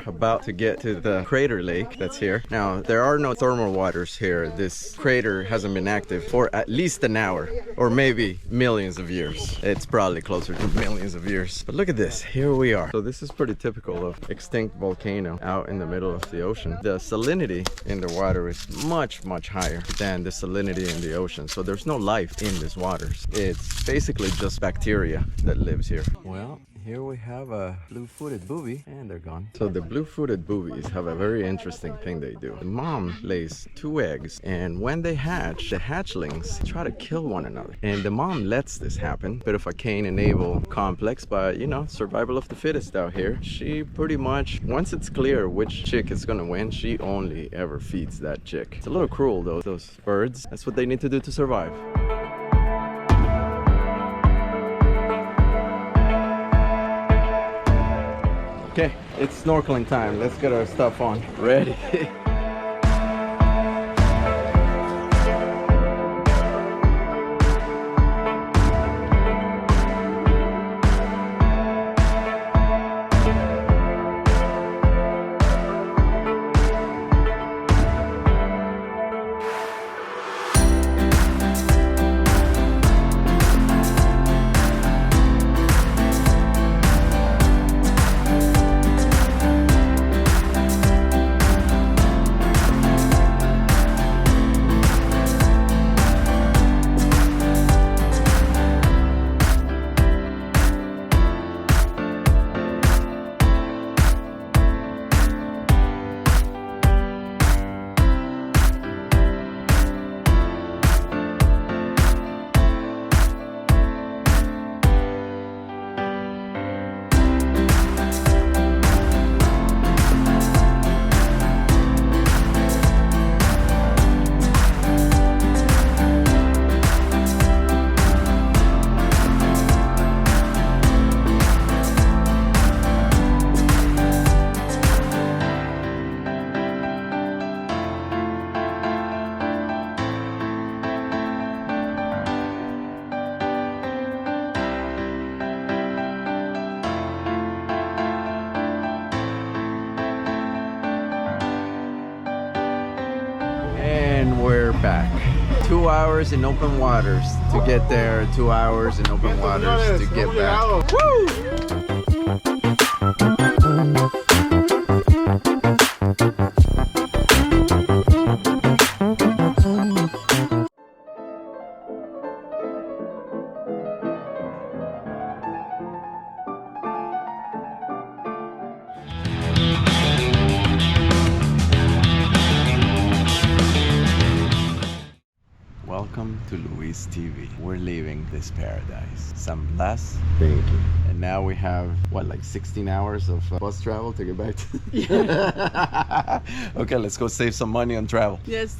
About to get to the crater lake that's here. Now, there are no thermal waters here. This crater hasn't been active for at least an hour, or maybe millions of years. It's probably closer to millions of years. But look at this, here we are. So this is pretty typical of extinct volcano out in the middle of the ocean. The salinity in the water is much, much higher than the salinity in the ocean. So there's no life in these waters. It's basically just bacteria that lives here. Well, here we have a blue-footed booby, and they're gone. So the blue-footed boobies have a very interesting thing they do. The mom lays 2 eggs, and when they hatch, the hatchlings try to kill one another. And the mom lets this happen. Bit of a Cain and Abel complex, but you know, survival of the fittest out here. She pretty much, once it's clear which chick is gonna win, she only ever feeds that chick. It's a little cruel though, those birds. That's what they need to do to survive. Okay, it's snorkeling time. Let's get our stuff on. Ready? And we're back. 2 hours in open waters to get there, 2 hours in open waters to get back. Welcome to Luis TV. We're leaving this paradise, San Blas. Thank you. And now we have, what, like 16 hours of bus travel to get back to... Okay, let's go save some money on travel. Yes.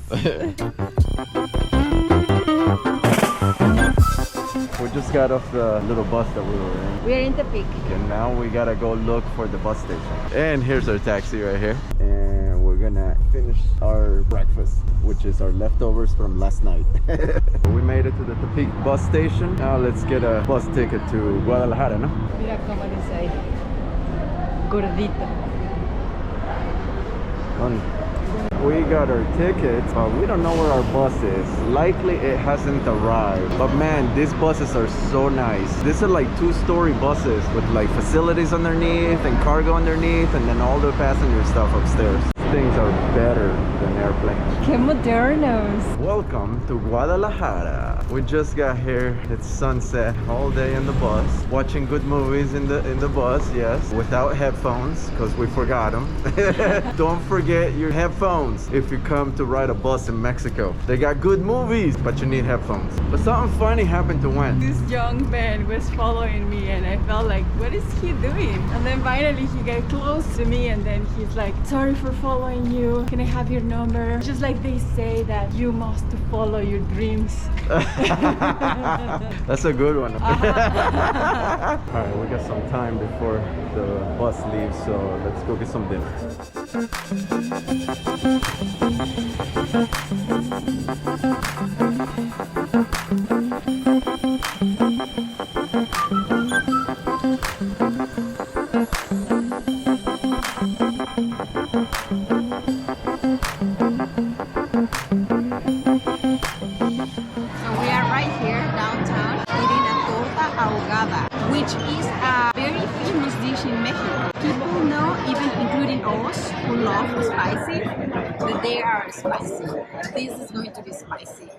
We just got off the little bus that we were in. We are in Tepic. And now we gotta go look for the bus station. And here's our taxi right here. And we're gonna finish our breakfast, which is our leftovers from last night. We made it to the Tepic bus station. Now let's get a bus ticket to Guadalajara, no? Mira cómo dice ahí. Gordito. We got our tickets, but we don't know where our bus is. Likely it hasn't arrived. But man, these buses are so nice. These are like 2-story buses with like facilities underneath and cargo underneath, and then all the passenger stuff upstairs. Things are better than airplanes. Que modernos. Welcome to Guadalajara. We just got here. It's sunset, all day in the bus, watching good movies in the bus, yes, without headphones because we forgot them. Don't forget your headphones if you come to ride a bus in Mexico. They got good movies, but you need headphones. But something funny happened to Wen. This young man was following me and I felt like, what is he doing? And then finally he got close to me and then he's like, sorry for following you. Can I have your number? Just like they say that you must follow your dreams. That's a good one. Alright, we got some time before the bus leaves, so let's go get some dinner. which is a very famous dish in Mexico. People know, even including us who love spicy, that they are spicy. This is going to be spicy.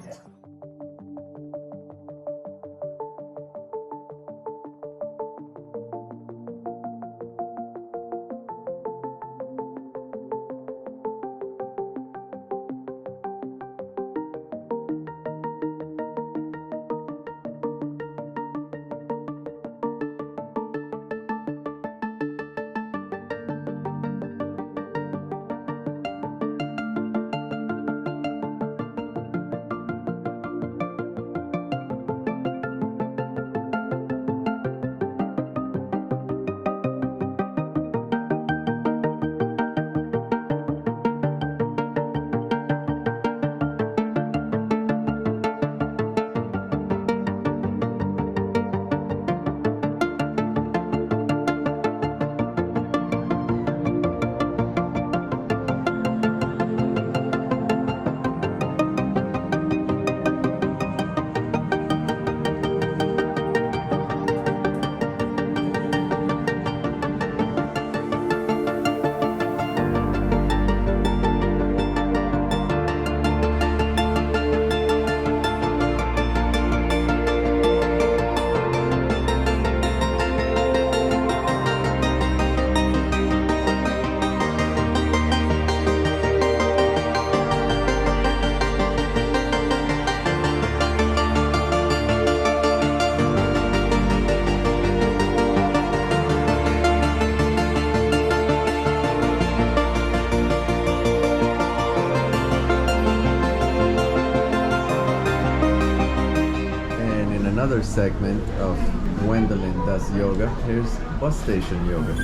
Another segment of Gwendolyn Does Yoga. Here's bus station yoga.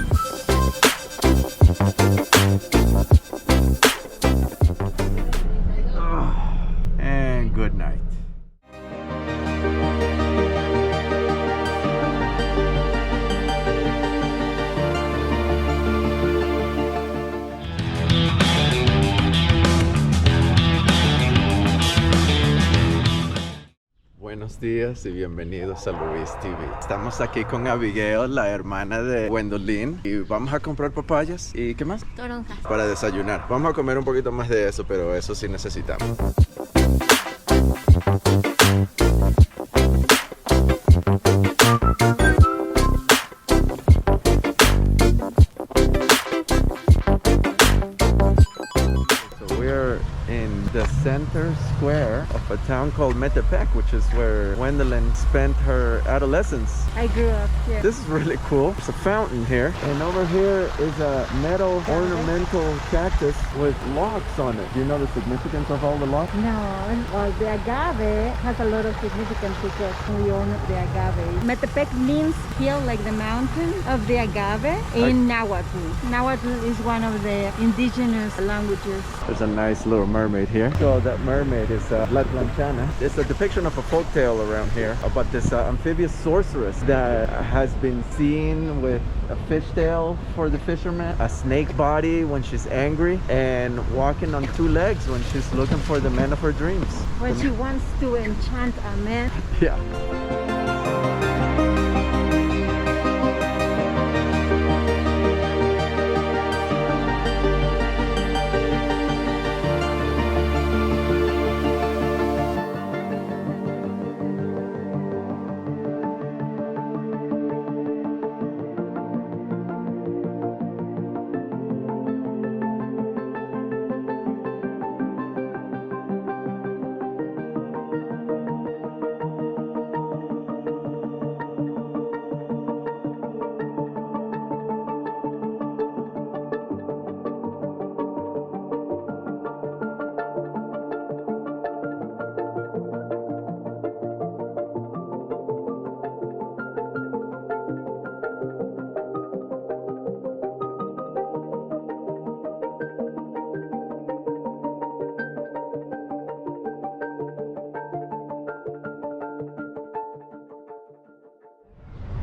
And good night. Buenos días y bienvenidos a Luis TV. Estamos aquí con Abigail, la hermana de Gwendolyn, y vamos a comprar papayas y ¿qué más? Toronjas. Para desayunar. Vamos a comer un poquito más de eso, pero eso sí necesitamos. The center square of a town called Metepec, which is where Gwendolyn spent her adolescence. I grew up here. This is really cool. There's a fountain here, and over here is a metal ornamental cactus with locks on it. Do you know the significance of all the locks? No, well, the agave has a lot of significance because we own the agave. Metepec means hill, like the mountain of the agave in Nahuatl. Nahuatl is one of the indigenous languages. There's a nice little mermaid here. So that mermaid is La Planchana. It's a depiction of a folktale around here about this amphibious sorceress that has been seen with a fishtail for the fisherman, a snake body when she's angry, and walking on two legs when she's looking for the man of her dreams. When she wants to enchant a man. Yeah.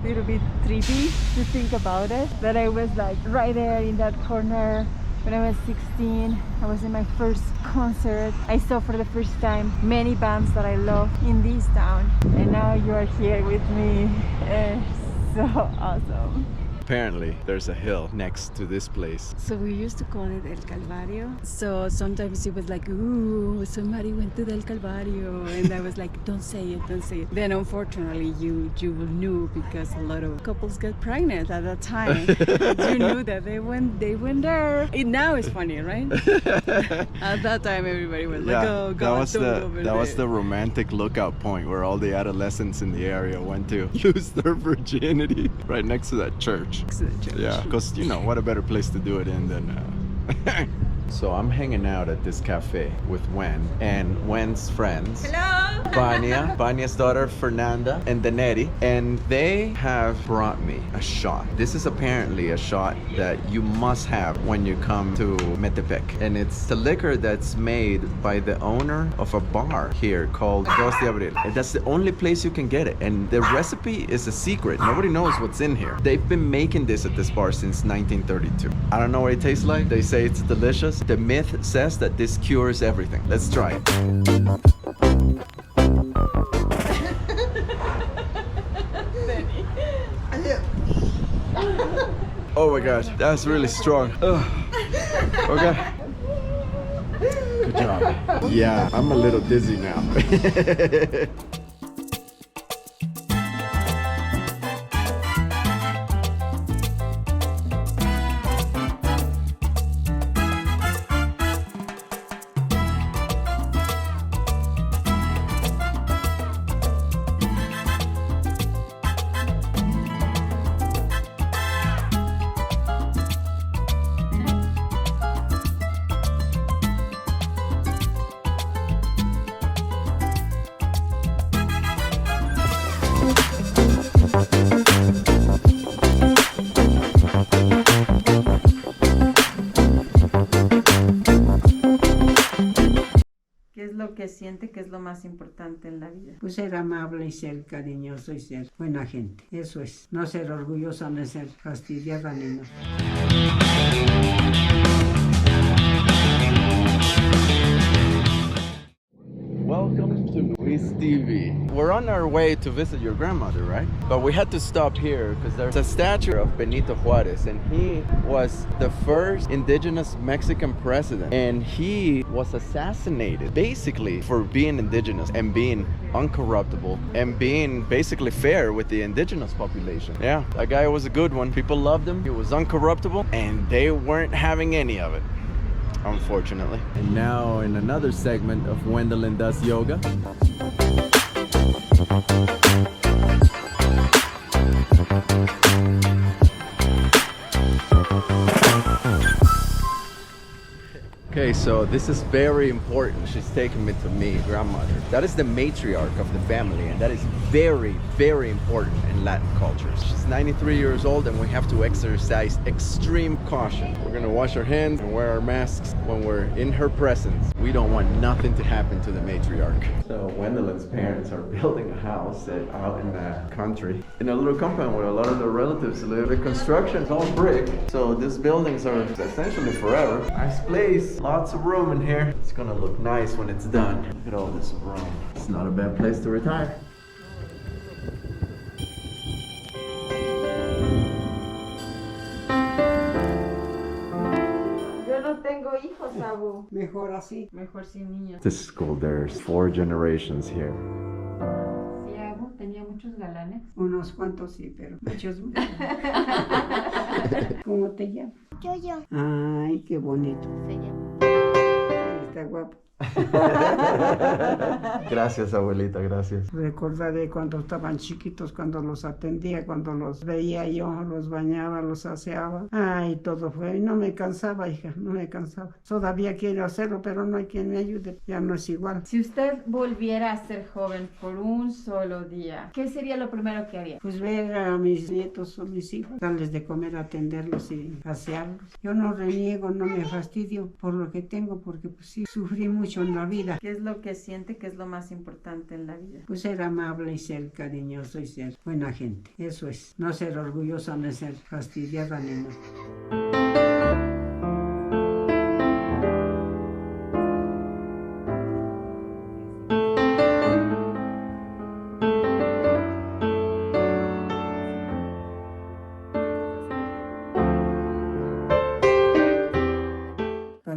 Little bit trippy to think about it, that I was like right there in that corner when I was 16. I was in my first concert. I saw for the first time many bands that I love in this town, and now you are here with me. It's so awesome. Apparently, there's a hill next to this place. So we used to call it El Calvario. So sometimes it was like, ooh, somebody went to El Calvario. And I was like, don't say it, don't say it. Then unfortunately, you knew because a lot of couples got pregnant at that time. You knew that they went there. Now it's funny, right? At that time, everybody was like, oh, God, that was the romantic lookout point where all the adolescents in the area went to lose their virginity, right next to that church. Yeah, because you know what a better place to do it in than So I'm hanging out at this cafe with Gwen and Gwen's friends. Hello! Vania's daughter Fernanda and Daneri, and they have brought me a shot. This is apparently a shot that you must have when you come to Metepec, and it's the liquor that's made by the owner of a bar here called Dos de Abril. And that's the only place you can get it, and the recipe is a secret. Nobody knows what's in here. They've been making this at this bar since 1932. I don't know what it tastes like. They say it's delicious. The myth says that this cures everything. Let's try it. Oh my gosh, that's really strong. Okay. Good job. Yeah, I'm a little dizzy now. Que siente que es lo más importante en la vida. Pues ser amable y ser cariñoso y ser buena gente. Eso es. No ser orgullosa, no ser fastidiada ni no. Welcome to Luis Luis TV. We're on our way to visit your grandmother, right? But we had to stop here because there's a statue of Benito Juarez, and he was the first indigenous Mexican president, and he was assassinated basically for being indigenous and being uncorruptible and being basically fair with the indigenous population. Yeah, that guy was a good one. People loved him. He was uncorruptible, and they weren't having any of it, unfortunately. And now in another segment of Wendelin Does Yoga. Okay, so this is very important. She's taking me to meet grandmother. That is the matriarch of the family, and that is very, very important in Latin cultures. She's 93 years old, and we have to exercise extreme caution. We're gonna wash our hands and wear our masks when we're in her presence. We don't want nothing to happen to the matriarch. So Wendelin's parents are building a house out in the country, in a little compound where a lot of their relatives live. The construction's all brick, so these buildings are essentially forever. Nice place. Lots of room in here. It's gonna look nice when it's done. Look at all this room. It's not a bad place to retire. Yo no tengo hijos, Abu. Mejor así. Mejor sin niños. This school, there's 4 generations here. Sí, Abu tenía muchos galanes. Unos cuantos sí, pero muchos. ¿Cómo te llamas? Yo. Ay, qué bonito. Se llama. Está guapo. Gracias, abuelita, gracias. Recordaré cuando estaban chiquitos, cuando los atendía, cuando los veía yo, los bañaba, los aseaba. Ay, todo fue. Y no me cansaba, hija, no me cansaba. Todavía quiero hacerlo, pero no hay quien me ayude. Ya no es igual. Si usted volviera a ser joven por un solo día, ¿qué sería lo primero que haría? Pues ver a mis nietos o mis hijos, darles de comer, atenderlos y pasearlos. Yo no reniego, no me fastidio por lo que tengo, porque pues sí, sufrí mucho en la vida. ¿Qué es lo que siente que es lo más importante en la vida? Pues ser amable y ser cariñoso y ser buena gente. Eso es. No ser orgullosa, no ser fastidiada ni nada.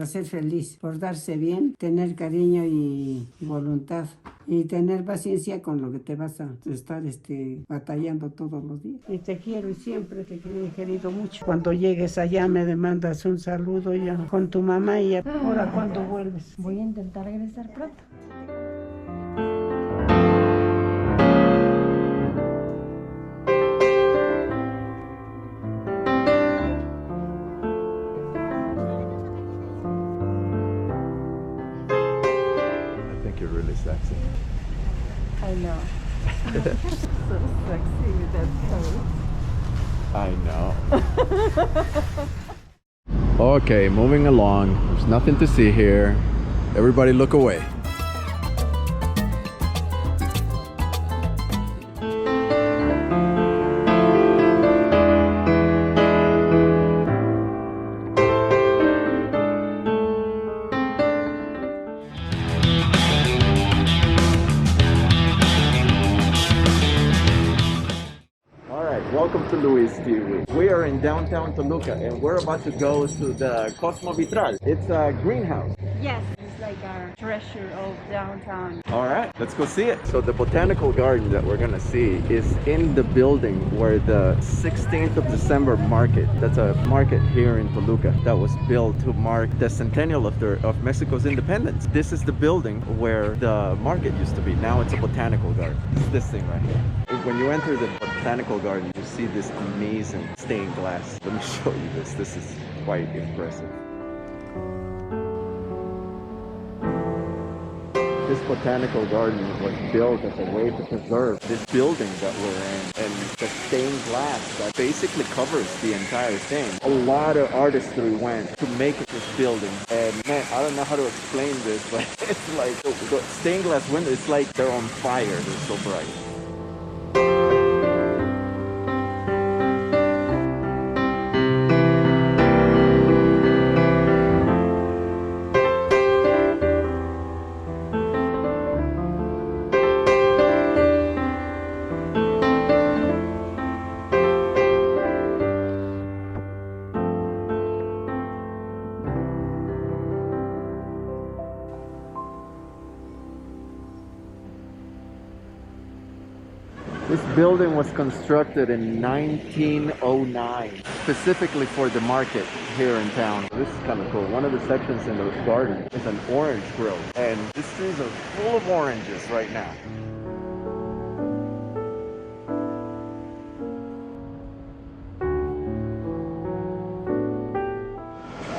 Ser feliz, portarse bien, tener cariño y voluntad y tener paciencia con lo que te vas a estar batallando todos los días. Y te quiero y siempre te he querido mucho. Cuando llegues allá me demandas un saludo ya con tu mamá y ahora cuando vuelves. Voy a intentar regresar pronto. You're really sexy. I know. So sexy with that coat. I know. Okay, moving along. There's nothing to see here. Everybody look away. Welcome to Luis TV. We are in downtown Toluca and we're about to go to the Cosmo Vitral. It's a greenhouse. Yes, it's like our treasure of downtown. All right, let's go see it. So the botanical garden that we're gonna see is in the building where the 16th of December market, that's a market here in Toluca that was built to mark the centennial of Mexico's independence. This is the building where the market used to be. Now it's a botanical garden. It's this thing right here. When you enter the botanical garden, you see this amazing stained glass. Let me show you this. This is quite impressive. This botanical garden was built as a way to preserve this building that we're in, and the stained glass that basically covers the entire thing. A lot of artistry went to make this building, and man, I don't know how to explain this, but it's like the stained glass windows, it's like they're on fire, they're so bright. This building was constructed in 1909, specifically for the market here in town. This is kind of cool. One of the sections in the garden is an orange grove, and these trees are full of oranges right now.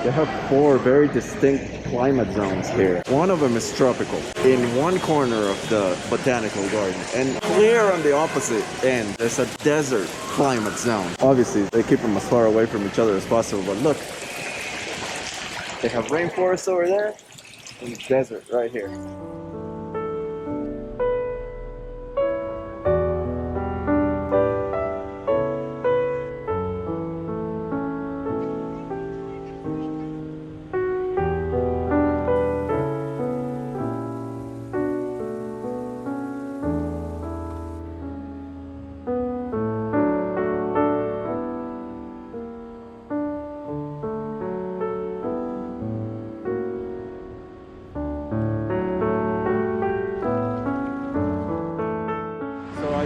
They have 4 very distinct climate zones here. One of them is tropical in one corner of the botanical garden, and clear on the opposite end there's a desert climate zone. Obviously they keep them as far away from each other as possible, but look, they have rainforest over there and desert right here.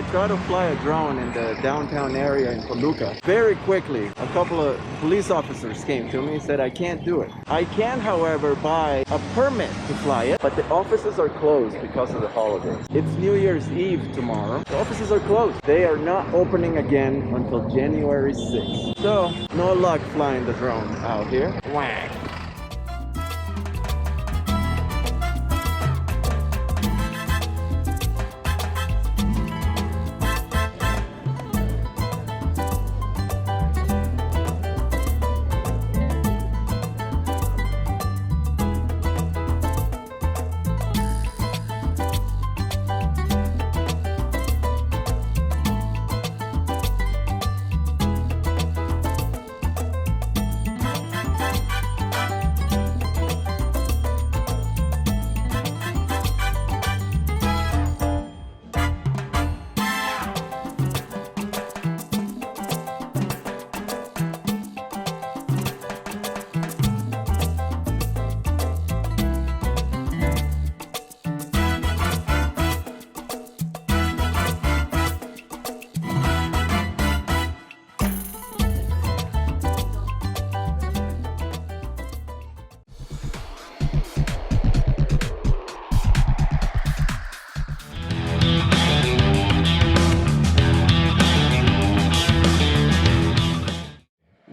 Tried to fly a drone in the downtown area in Toluca. Very quickly, a couple of police officers came to me and said I can't do it. I can, however, buy a permit to fly it, but the offices are closed because of the holidays. It's New Year's Eve tomorrow. The offices are closed. They are not opening again until January 6th. So, no luck flying the drone out here. Whack.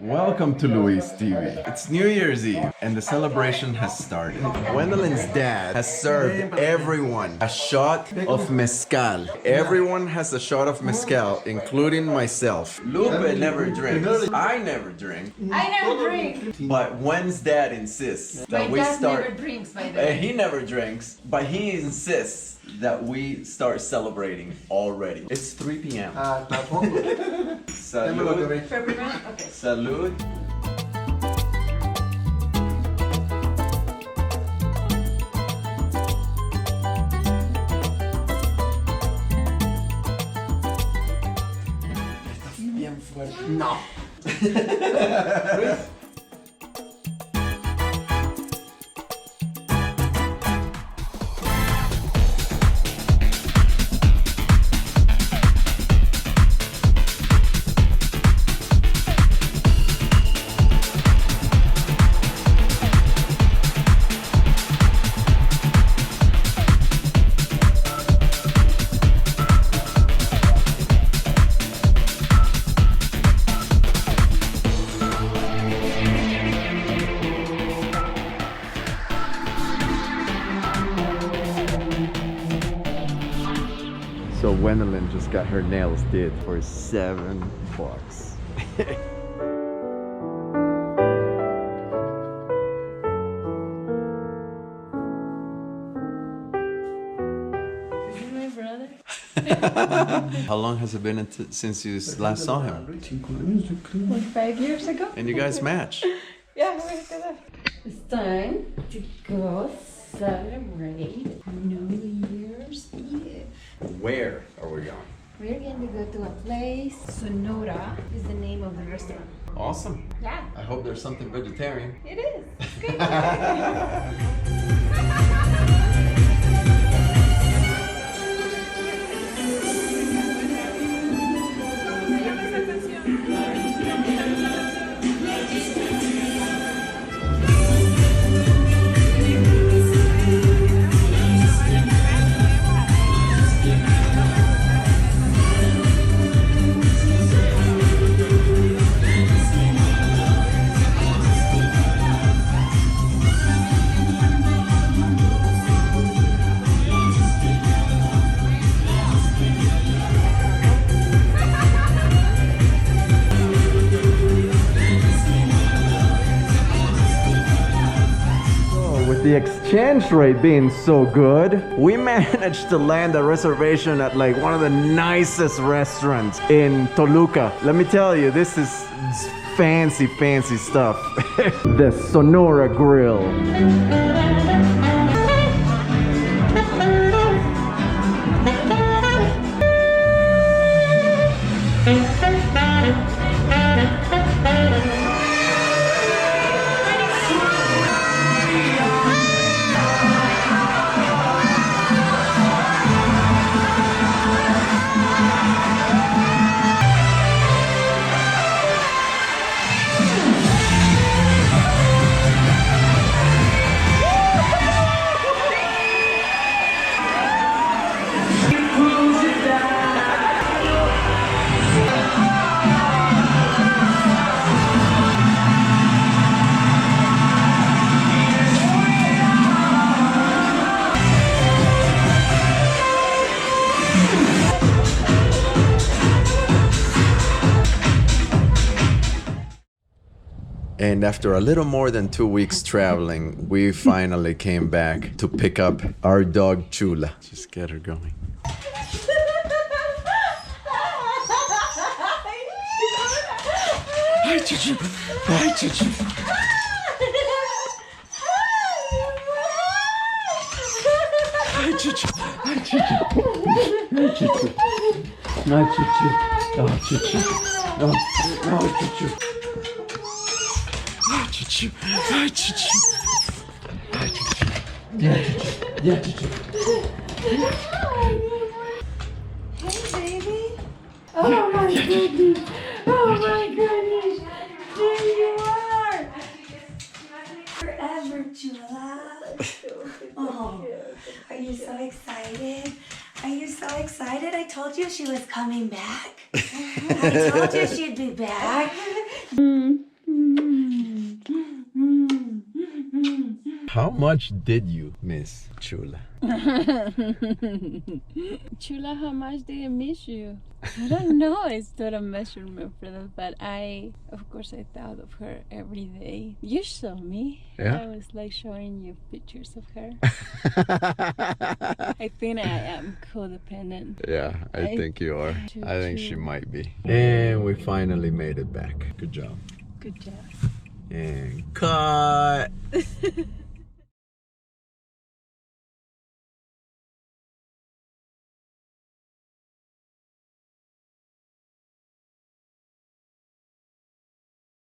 Welcome to Luis TV. It's New Year's Eve and the celebration has started. Gwendolyn's dad has served everyone a shot of mezcal. Everyone has a shot of mezcal, including myself. Lupe never drinks. I never drink. I never drink. But Gwen's dad insists that we start. Never drinks, by the way. He never drinks, but he insists that we start celebrating already. It's 3 p.m. Salud. Okay. Salud. Bien fuerte. No. So Gwendolyn just got her nails did for $7. Is he my brother? How long has it been since you last saw him? Like 5 years ago? And you guys match. Yeah, we did that. It's time to go celebrate New Year's Eve. Where are we going? We're going to go to a place. Sonora is the name of the restaurant. Awesome. Yeah. I hope there's something vegetarian. It is. It's good. with the exchange rate being so good, we managed to land a reservation at like one of the nicest restaurants in Toluca. Let me tell you, this is fancy, fancy stuff. The Sonora Grill. And after a little more than 2 weeks traveling, we finally came back to pick up our dog Chula. Just get her going. Hi, Chuchu. Hi, Chuchu. Hi, Chuchu. Hi, Chuchu. Hi, Chuchu. Hi, Chuchu. Oh, Chuchu. Oh, Chuchu. Hi, Chuchu. Hi, Chuchu. Hi, Chuchu. Yeah, Chuchu. Yeah, Chuchu. Hey, baby. Oh, my goodness. Oh, my goodness. There you are. Forever, Chula. Oh, are you so excited? Are you so excited? I told you she was coming back. I told you she'd be back. How much did you miss Chula? Chula, how much do I miss you? I don't know. It's not a measurement for that, but of course, I thought of her every day. You saw me. Yeah? I was like showing you pictures of her. I think I am codependent. Yeah, I think you are. I think she might be. And we finally made it back. Good job. Good job. And cut.